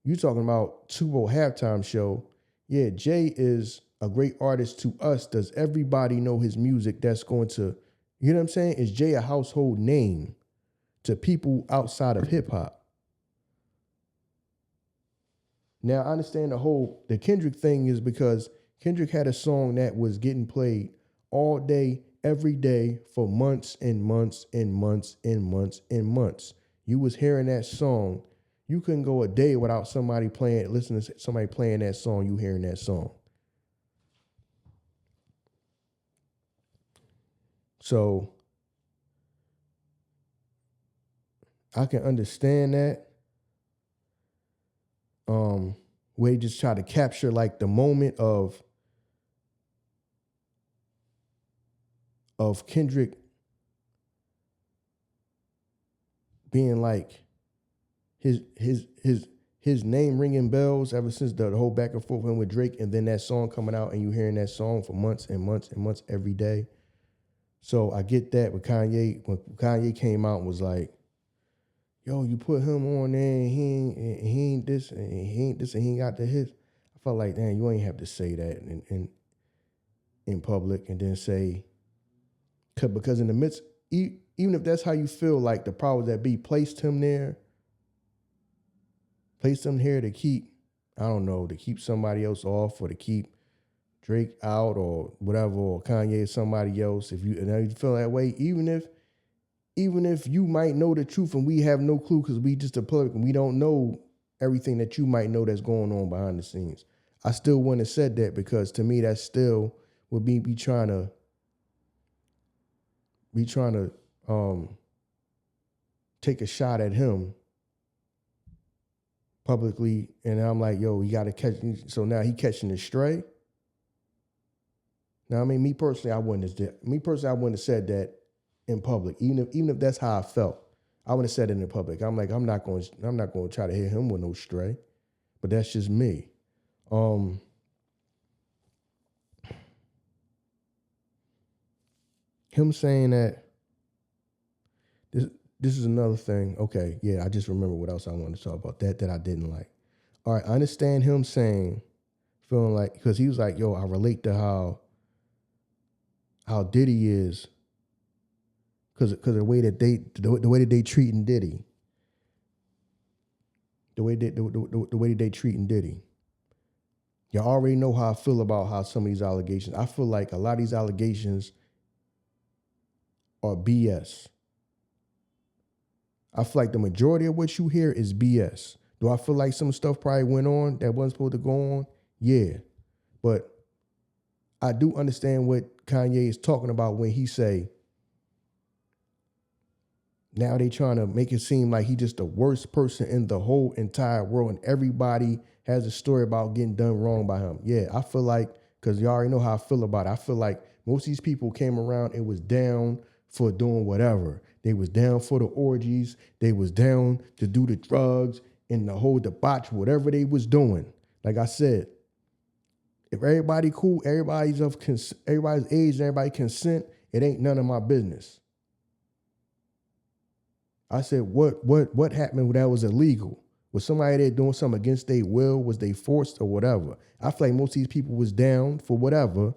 you talking about Super Bowl halftime show. Yeah, Jay is a great artist to us. Does everybody know his music that's going to, you know what I'm saying? Is Jay a household name to people outside of hip hop? Now, I understand the Kendrick thing is because Kendrick had a song that was getting played all day, every day for months and months and months and months and months. You was hearing that song. You couldn't go a day without somebody listening to somebody playing that song, you hearing that song. So I can understand that. Where they just try to capture like the moment of Kendrick being like his name ringing bells ever since the whole back and forth with Drake, and then that song coming out and you hearing that song for months and months and months every day. So I get that. With Kanye, when Kanye came out and was like, yo, you put him on there and he ain't this and he ain't this and he ain't got the hits. I felt like, damn, you ain't have to say that in public, and then say, because in the midst, even if that's how you feel, like the powers that be placed him here to keep, I don't know, to keep somebody else off, or to keep Drake out or whatever, or Kanye or somebody else. If you feel that way, even if you might know the truth and we have no clue because we just the public and we don't know everything that you might know that's going on behind the scenes, I still wouldn't have said that, because to me that still would be trying to take a shot at him publicly. And I'm like, yo, he got to catch. So now he catching the stray. Now, I mean, me personally, I wouldn't have said that in public, even if that's how I felt. I wouldn't have said it in public. I'm like, I'm not going to try to hit him with no stray. But that's just me. Him saying that, this is another thing. Okay, yeah, I just remember what else I wanted to talk about that I didn't like. All right, I understand him saying, feeling like, because he was like, yo, I relate to how Diddy is, because the way that they treating Diddy, the way that they treating Diddy. Y'all already know how I feel about how some of these allegations. I feel like a lot of these allegations are BS. I feel like the majority of what you hear is BS. Do I feel like some stuff probably went on that wasn't supposed to go on? Yeah. But I do understand what Kanye is talking about when he say, now they trying to make it seem like he just the worst person in the whole entire world and everybody has a story about getting done wrong by him. Yeah, I feel like, because you already know how I feel about it, I feel like most of these people came around and was down for doing whatever. They was down for the orgies. They was down to do the drugs and the whole debauch, whatever they was doing. Like I said, if everybody cool, everybody's age, and everybody consent, it ain't none of my business. I said, what happened when that was illegal? Was somebody there doing something against their will? Was they forced or whatever? I feel like most of these people was down for whatever,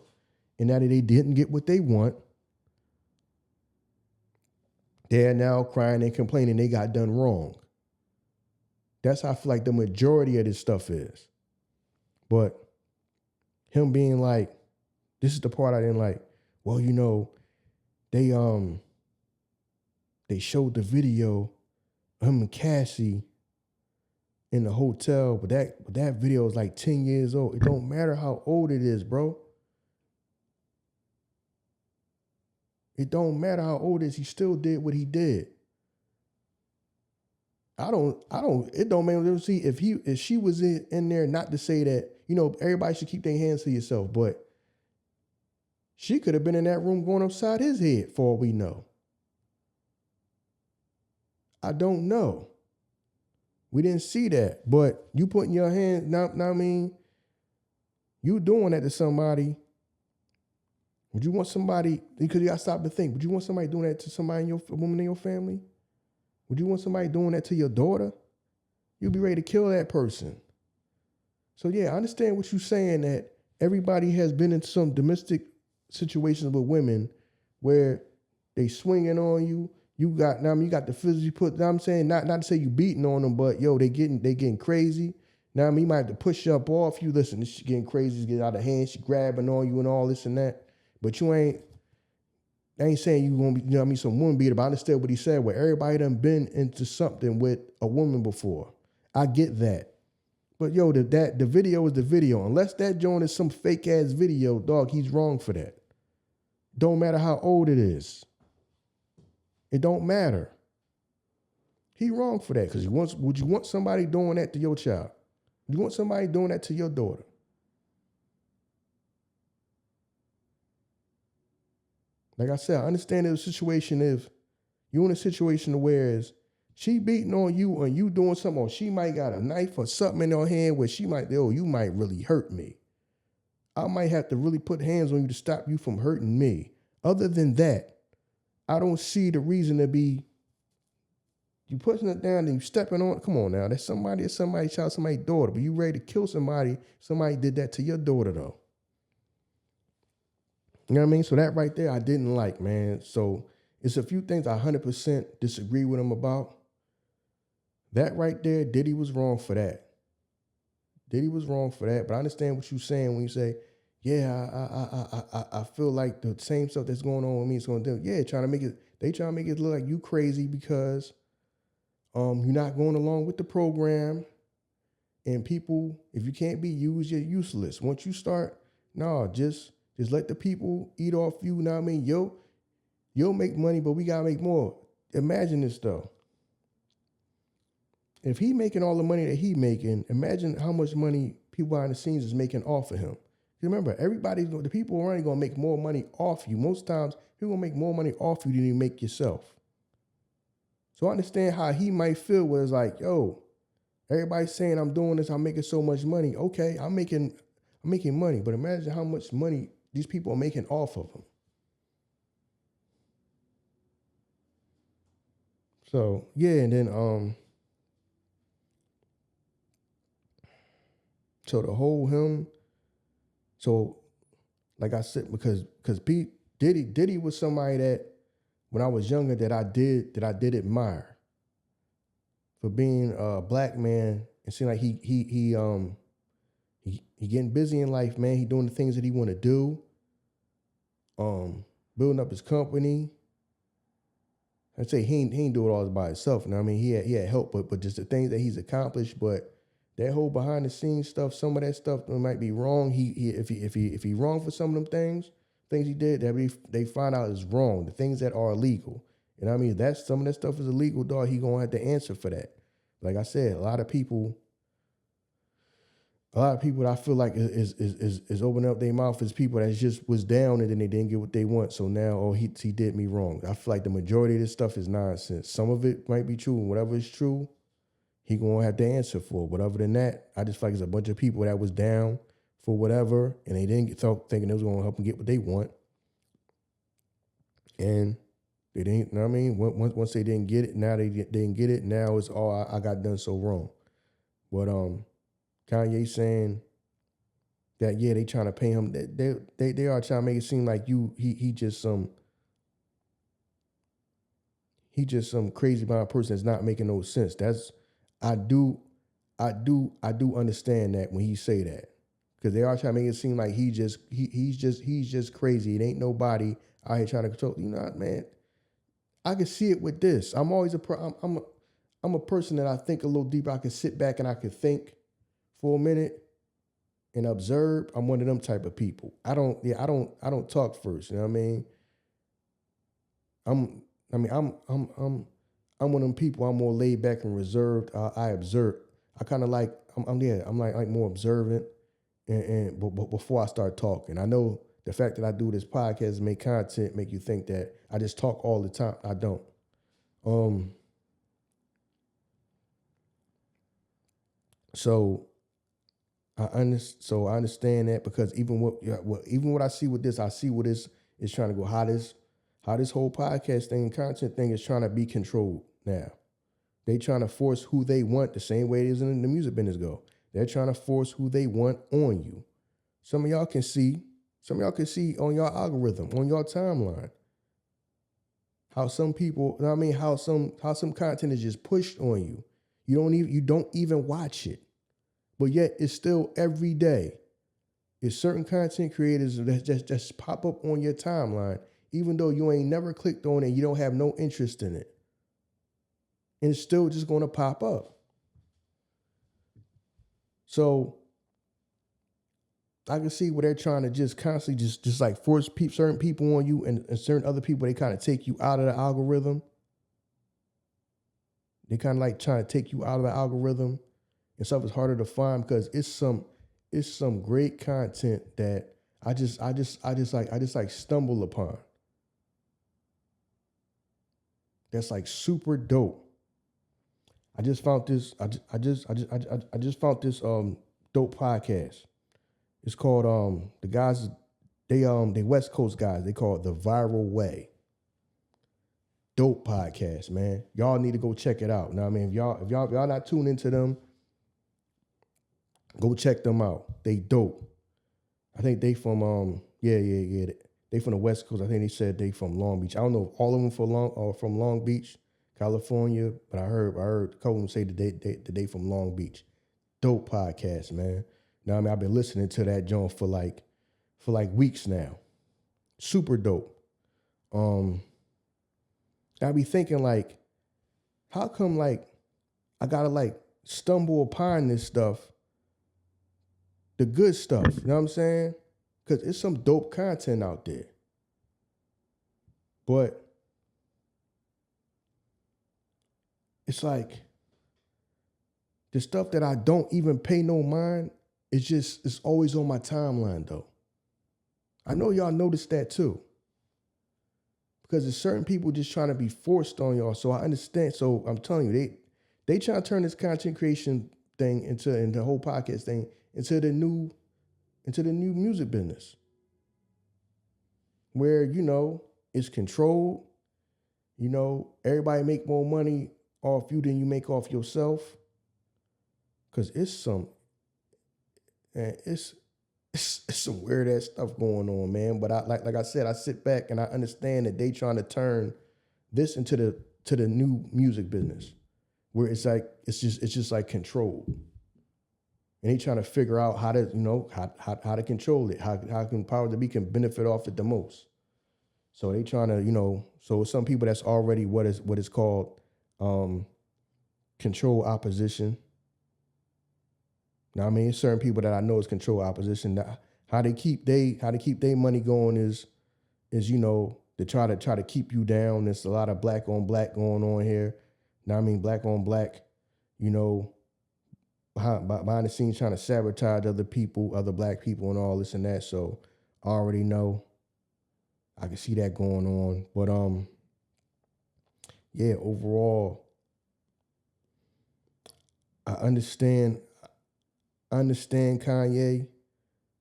and now that they didn't get what they want, they're now crying and complaining they got done wrong. That's how I feel like the majority of this stuff is. But him being like, this is the part I didn't like. Well, you know, they showed the video of him and Cassie in the hotel, but that video is like 10 years old. It don't matter how old it is, bro. It don't matter how old it is. He still did what he did. It don't matter. See, if she was in there, not to say that, everybody should keep their hands to yourself, but she could have been in that room going upside his head for all we know. I don't know. We didn't see that, but you putting your hand, now I mean, you doing that to somebody. Would you want somebody, because you got to stop and think, would you want somebody doing that to somebody, a woman in your family? Would you want somebody doing that to your daughter? You'd be ready to kill that person. So yeah, I understand what you're saying, that everybody has been in some domestic situations with women where they swinging on you. You got the physically put. I'm saying not to say you beating on them, but yo, they getting crazy. Now you might have to push you up off you. Listen, this shit getting crazy. It's getting out of hand. She grabbing on you and all this and that. But I ain't saying you gonna be, some woman beater. But I understand what he said. Where everybody done been into something with a woman before. I get that. But yo, the video is the video. Unless that joint is some fake ass video, dog, he's wrong for that. Don't matter how old it is. It don't matter. He wrong for that, because would you want somebody doing that to your child? Would you want somebody doing that to your daughter? Like I said, I understand the situation if you're in a situation where she beating on you and you doing something, or she might got a knife or something in her hand where she might, you might really hurt me. I might have to really put hands on you to stop you from hurting me. Other than that, I don't see the reason to be you pushing it down and you stepping on. Come on now, that's somebody's child, somebody's daughter. But you ready to kill somebody? Somebody did that to your daughter though. You know what I mean? So that right there, I didn't like, man. So it's a few things I 100% disagree with him about. That right there, Diddy was wrong for that. Diddy was wrong for that. But I understand what you're saying when you say, yeah, I feel like the same stuff that's going on with me is going to do. Yeah, they trying to make it look like you crazy because you're not going along with the program. And people, if you can't be used, you're useless. Once you start, just let the people eat off you. Know what I mean? You'll make money, but we got to make more. Imagine this though. If he making all the money that he making, imagine how much money people behind the scenes is making off of him. Remember, the people around you going to make more money off you. Most times, people going to make more money off you than you make yourself. So I understand how he might feel where it's like, yo, everybody's saying I'm doing this, I'm making so much money. Okay, I'm making money, but imagine how much money these people are making off of him. So, yeah, and then, so the whole him, so like I said, because Diddy was somebody that when I was younger that I did admire for being a black man. It seemed like he getting busy in life, man. He doing the things that he want to do. Building up his company. I'd say he ain't do it all by himself. You know what I mean? He had help, but just the things that he's accomplished, but that whole behind the scenes stuff, some of that stuff might be wrong. If he wrong for some of them things he did, that they find out is wrong. The things that are illegal. You know what I mean? Some of that stuff is illegal, dog. He gonna have to answer for that. Like I said, a lot of people that I feel like is opening up their mouth is people that just was down and then they didn't get what they want. So now, he did me wrong. I feel like the majority of this stuff is nonsense. Some of it might be true, and whatever is true, he gonna have to answer for. But other than that, I just feel like it's a bunch of people that was down for whatever, and they didn't thinking it was gonna help them get what they want, and they didn't. You know what I mean? Once they didn't get it, now they didn't get it. Now it's all I got done so wrong. But Kanye saying that they trying to pay him. They are trying to make it seem like he just some crazy mind person that's not making no sense. I do understand that when he say that, because they are trying to make it seem like he's just crazy. It ain't nobody out here trying to control. You know what, man? I can see it with this. I'm always I'm a person that I think a little deeper. I can sit back and I can think for a minute and observe. I'm one of them type of people. I don't talk first. You know what I mean? I'm one of them people. I'm more laid back and reserved. I observe. I kind of like, I'm like more observant but before I start talking. I know the fact that I do this podcast and make content make you think that I just talk all the time. I don't. So I understand that, because even what I see with this, I see what is trying to go, how this whole podcast thing and content thing is trying to be controlled now. They trying to force who they want, the same way it is in the music business go. They're trying to force who they want on you. Some of y'all can see on your algorithm, on your timeline, how some people, how some content is just pushed on you. You don't even watch it. But yet it's still every day. It's certain content creators that just pop up on your timeline, even though you ain't never clicked on it, you don't have no interest in it. And it's still just going to pop up. So I can see where they're trying to just constantly just like force certain people on you, and certain other people, they kind of take you out of the algorithm. They kind of like trying to take you out of the algorithm, and stuff is harder to find because it's some great content that I just like stumble upon. That's like super dope. I just found this. I just found this dope podcast. It's called the guys, they West Coast guys. They call it The Viral Way. Dope podcast, man. Y'all need to go check it out. Now, I mean, if y'all not tuned into them, go check them out. They dope. I think they from yeah. They from the West Coast. I think they said they from Long Beach. I don't know if all of them from Long Beach, California, but I heard a couple of them say that they from Long Beach. Dope podcast, man. Now, I mean, I've been listening to that joint for like weeks now. Super dope. I be thinking like, how come like I gotta like stumble upon this stuff, the good stuff, you know what I'm saying? Because it's some dope content out there. But it's like the stuff that I don't even pay no mind, it's always on my timeline though. I know y'all noticed that too. Because there's certain people just trying to be forced on y'all. So I understand. So I'm telling you, they trying to turn this content creation thing into the whole podcast thing into the new music business, where it's controlled. Everybody make more money off you than you make off yourself. Because it's some weird ass stuff going on, man. But like I said, I sit back and I understand that they trying to turn this into the new music business, where it's just like controlled. And they trying to figure out how to, how to control it, how can Power to Be can benefit off it the most. So they trying to, so some people that's already what is called control opposition. Now, I mean, certain people that I know is control opposition. How they keep their money going is to try to keep you down. There's a lot of black on black going on here. Now, I mean, black on black, behind the scenes trying to sabotage other people, other black people, and all this and that. So I already know. I can see that going on. But yeah, overall, I understand Kanye.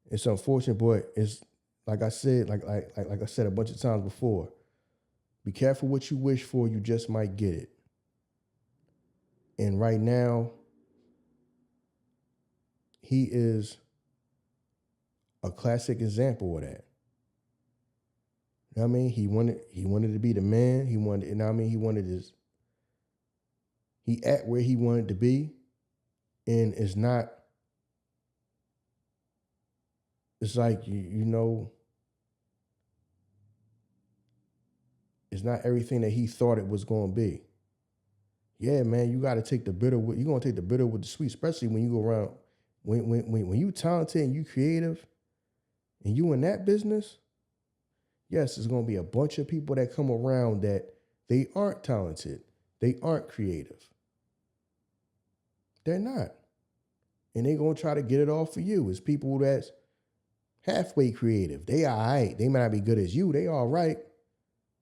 It's unfortunate, but it's like I said, like I said a bunch of times before. Be careful what you wish for, you just might get it. And right now, he is a classic example of that. You know what I mean? He wanted to be the man. He wanted, you know what I mean? He at where he wanted to be, and it's like, it's not everything that he thought it was going to be. yeah, man, you got to take the bitter with, you're going to take the bitter with the sweet, especially when you go around, when you talented and you creative and you in that business, yes, there's going to be a bunch of people that come around that they aren't talented. They aren't creative. They're not. And they're going to try to get it all for you. It's people that's halfway creative. They all right. They might not be good as you. They all right.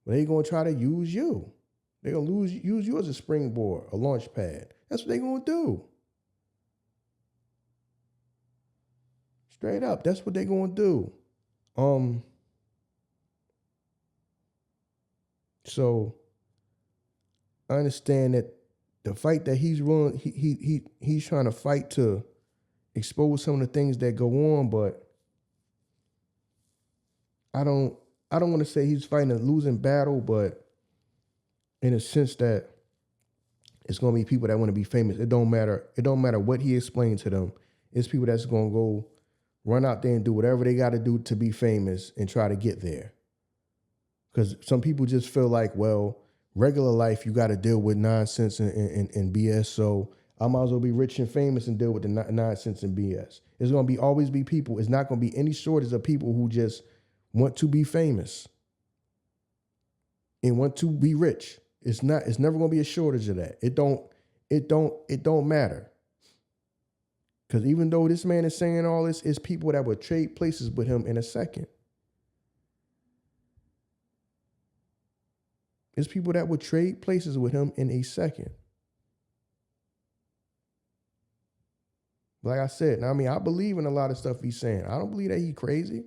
But they're going to try to use you. They're going to use you as a springboard, a launch pad. That's what they're going to do. Straight up. That's what they're going to do. So I understand that the fight that he's willing, he's trying to fight to expose some of the things that go on, but I don't want to say he's fighting a losing battle, but in a sense that it's going to be people that want to be famous. It don't matter. It don't matter what he explained to them. It's people that's going to go run out there and do whatever they got to do to be famous and try to get there. Because some people just feel like, well, regular life, you got to deal with nonsense and BS. So I might as well be rich and famous and deal with the nonsense and BS. There's going to always be people. It's not going to be any shortage of people who just want to be famous and want to be rich. It's never going to be a shortage of that. It don't matter. Because even though this man is saying all this, it's people that would trade places with him in a second. It's people that would trade places with him in a second. Like I said, I believe in a lot of stuff he's saying. I don't believe that he's crazy,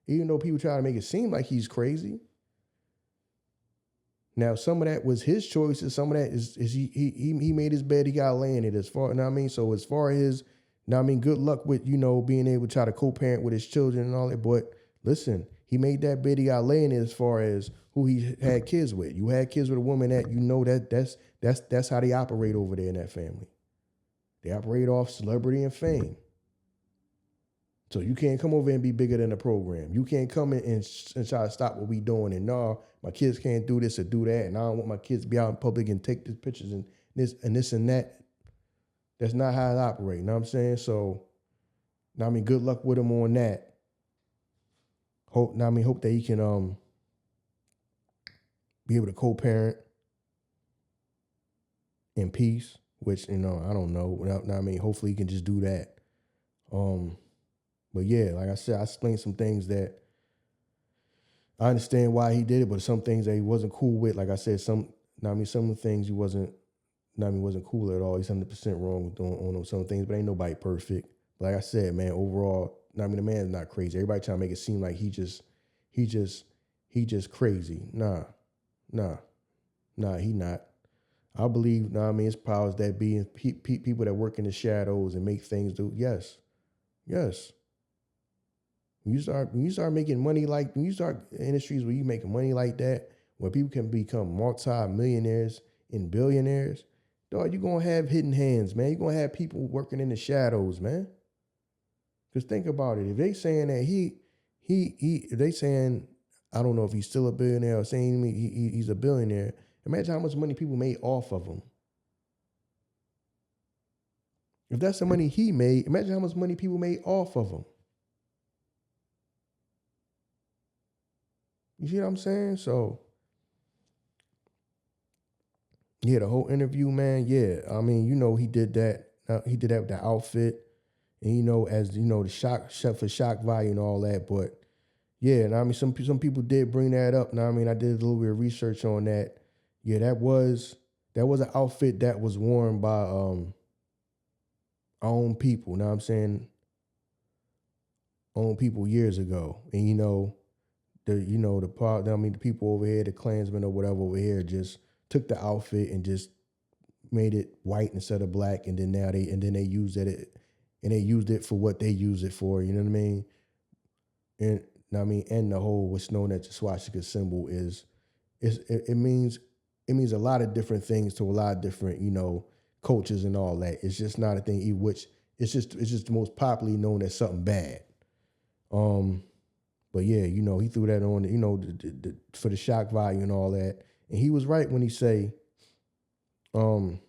even though people try to make it seem like he's crazy. Now, some of that was his choices. Some of that is he made his bed, he got to lay in it. As far, So as far as, good luck with, being able to try to co-parent with his children and all that. But listen, he made that bed, he got to lay in it as far as who he had kids with. You had kids with a woman that that's how they operate over there in that family. They operate off celebrity and fame. So you can't come over and be bigger than the program. You can't come in and try to stop what we doing. And no, my kids can't do this or do that. And I don't want my kids to be out in public and take these pictures and this and that. That's not how it operates. You know what I'm saying? So, good luck with him on that. Hope that he can be able to co-parent in peace, which, I don't know. Hopefully he can just do that. But yeah, like I said, I explained some things that I understand why he did it, but some things that he wasn't cool with. Like I said, some of the things he wasn't cool at all. He's 100% wrong on some things, but ain't nobody perfect. But like I said, man, overall, the man's not crazy. Everybody trying to make it seem like he just crazy. Nah, he not. I believe, his powers that be, people that work in the shadows and make things do. Yes. When you start making money when you start industries where you making money like that, where people can become multi-millionaires and billionaires, dog, you're going to have hidden hands, man. You're going to have people working in the shadows, man. Because think about it. If they saying that if they saying, I don't know if he's still a billionaire or saying he's a billionaire, imagine how much money people made off of him. If that's the money he made, imagine how much money people made off of him. You see what I'm saying? So, yeah, the whole interview, man, yeah. He did that. He did that with the outfit. And, as, the shock value and all that. But, yeah, and some people did bring that up. Now, I did a little bit of research on that. Yeah, that was an outfit that was worn by our own people. Now I'm saying own people years ago. And, the people over here, the Klansmen or whatever over here, just took the outfit and just made it white instead of black, and then they used it for what they use it for. You know what I mean? And the whole what's known as the swastika symbol it means a lot of different things to a lot of different cultures and all that. It's just not a thing which it's just most popularly known as something bad. But yeah, he threw that on, for the shock value and all that. And he was right when he say, um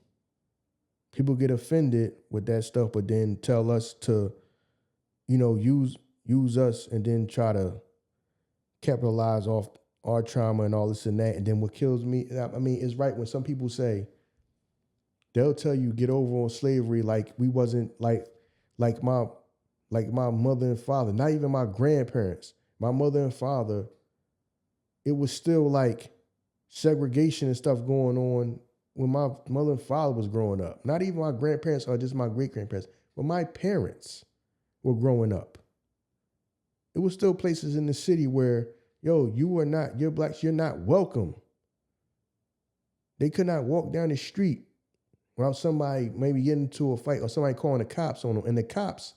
people get offended with that stuff, but then tell us to, use us and then try to capitalize off our trauma and all this and that. And then what kills me, I mean, it's right when some people say, they'll tell you get over on slavery like we wasn't like my mother and father, not even my grandparents, my mother and father, it was still like segregation and stuff going on when my mother and father was growing up. Not even my grandparents or just my great-grandparents, but my parents were growing up. It was still places in the city where, you're blacks, you're not welcome. They could not walk down the street without somebody maybe getting into a fight or somebody calling the cops on them. And the cops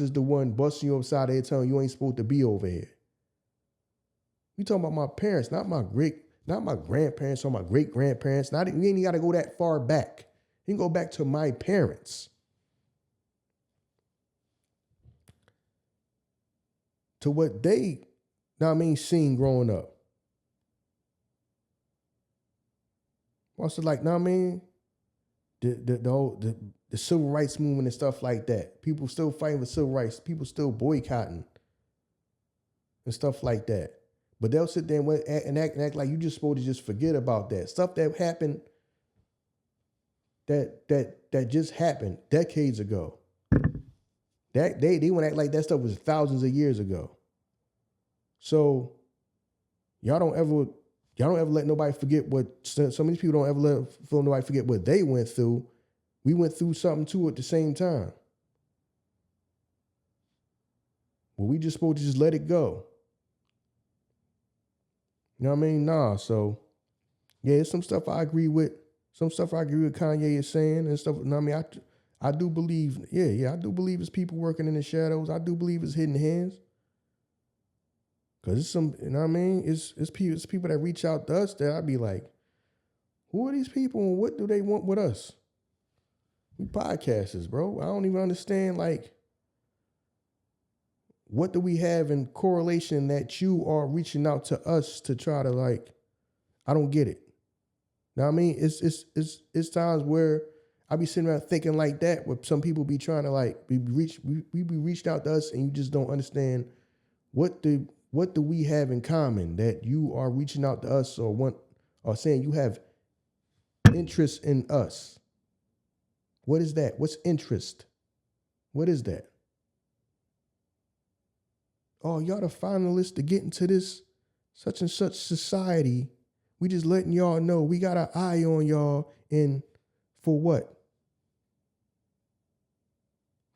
is the one busting you upside the head telling you ain't supposed to be over here. You talking about my parents, not my grandparents or my great-grandparents. We ain't got to go that far back. You can go back to my parents. To what they, seen growing up. Also, like, the civil rights movement and stuff like that. People still fighting for civil rights. People still boycotting and stuff like that. But they'll sit there and act like you just supposed to just forget about that stuff that happened. That just happened decades ago. That they want to act like that stuff was thousands of years ago. So y'all don't ever let nobody forget what some of these people don't ever let nobody forget what they went through. We went through something too at the same time. Well, we just supposed to just let it go. You know what I mean? Nah. So yeah, some stuff I agree with. Some stuff I agree with Kanye is saying and stuff. You know what I mean? I do believe, I do believe it's people working in the shadows. I do believe it's hidden hands. Cause it's some, you know what I mean? It's people that reach out to us that I'd be like, who are these people and what do they want with us? We podcasters, bro. I don't even understand, like, what do we have in correlation that you are reaching out to us to try to, like, I don't get it. Know what I mean? It's times where I be sitting around thinking like that, where some people be trying to, like, we be reached out to us and you just don't understand what do we have in common that you are reaching out to us or saying you have interest in us. What is that? What's interest? What is that? Oh, y'all the finalists to get into this such and such society. We just letting y'all know we got an eye on y'all, and for what?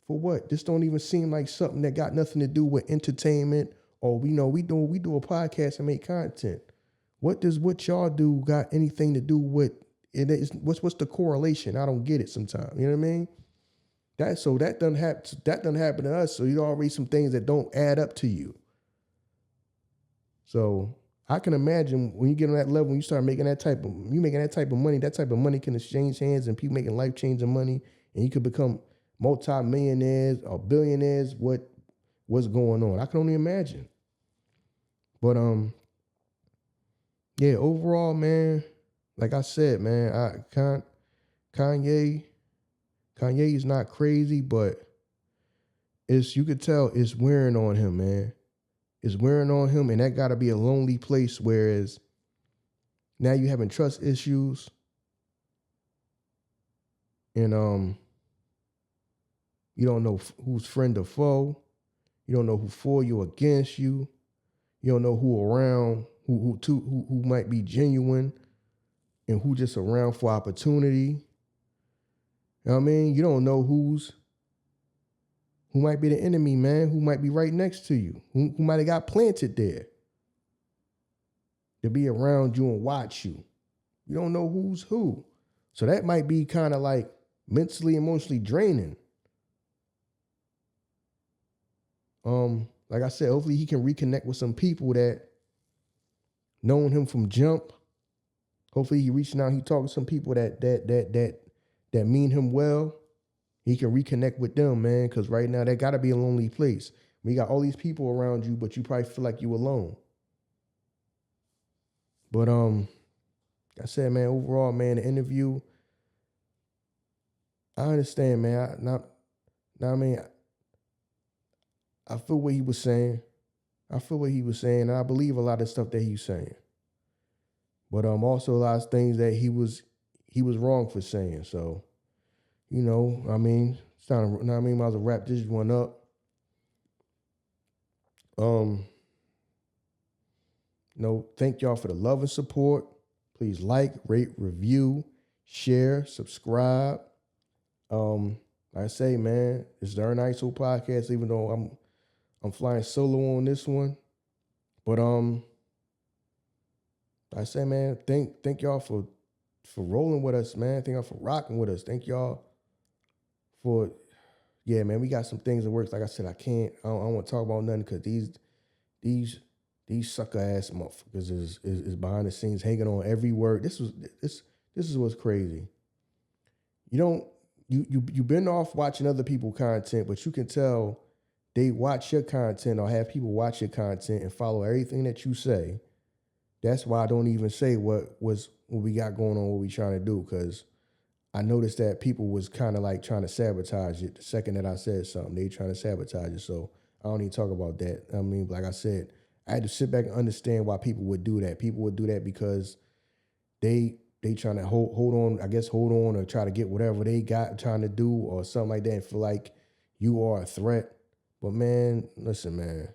For what? This don't even seem like something that got nothing to do with entertainment, or we do a podcast and make content. What does what y'all do got anything to do with it? What's the correlation? I don't get it sometimes. You know what I mean? That doesn't happen to us. So you already some things that don't add up to you. So I can imagine when you get on that level, when you start making that type of money can exchange hands and people making life-changing money, and you could become multi-millionaires or billionaires. What's going on? I can only imagine. But overall, man, like I said, man, Kanye is not crazy, but you could tell it's wearing on him, man. It's wearing on him, and that gotta be a lonely place, whereas now you having trust issues. And you don't know who's friend or foe. You don't know who for you or against you. You don't know who around, who might be genuine and who just around for opportunity. You know what I mean? You don't know who might be the enemy, man, who might be right next to you, who might have got planted there to be around you and watch you. You don't know who's who. So that might be kind of like mentally, emotionally draining. Like I said, hopefully he can reconnect with some people that known him from jump. Hopefully he reaching out, he talking to some people that mean him well. He can reconnect with them, man, because right now that gotta be a lonely place. We got all these people around you, but you probably feel like you alone. But I said, man, overall, man, the interview, I understand, man. I mean, I feel what he was saying. I feel what he was saying, and I believe a lot of stuff that he's saying. But also a lot of things that he was wrong for saying. So, I mean, it's time to, I mean, might as well wrap this one up. Thank y'all for the love and support. Please like, rate, review, share, subscribe. Like I say, man, it's the Ern and Iso Podcast, even though I'm flying solo on this one. But I say, man, thank y'all for rolling with us, man. Thank y'all for rocking with us. Thank y'all for, yeah, man, we got some things in works. Like I said, I don't want to talk about nothing because these sucker ass motherfuckers is behind the scenes hanging on every word. This is what's crazy. You've been off watching other people's content, but you can tell they watch your content or have people watch your content and follow everything that you say. That's why I don't even say what we got going on, what we trying to do, because I noticed that people was kind of like trying to sabotage it the second that I said something. They trying to sabotage it, so I don't even talk about that. I mean, like I said, I had to sit back and understand why people would do that. People would do that because they trying to hold on or try to get whatever they got trying to do or something like that and feel like you are a threat. But man, listen, man.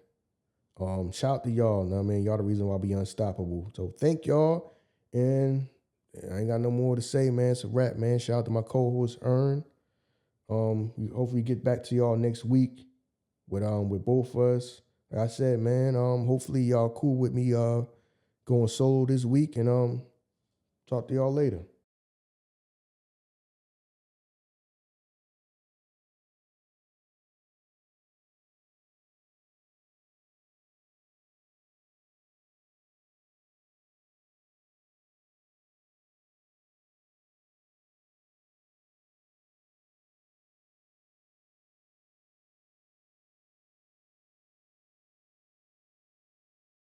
Shout out to y'all. Know what I mean? Y'all the reason why I be unstoppable. So thank y'all. And I ain't got no more to say, man. It's a wrap, man. Shout out to my co-host Ern. Hopefully get back to y'all next week with both of us. Like I said, man, hopefully y'all cool with me going solo this week, and talk to y'all later.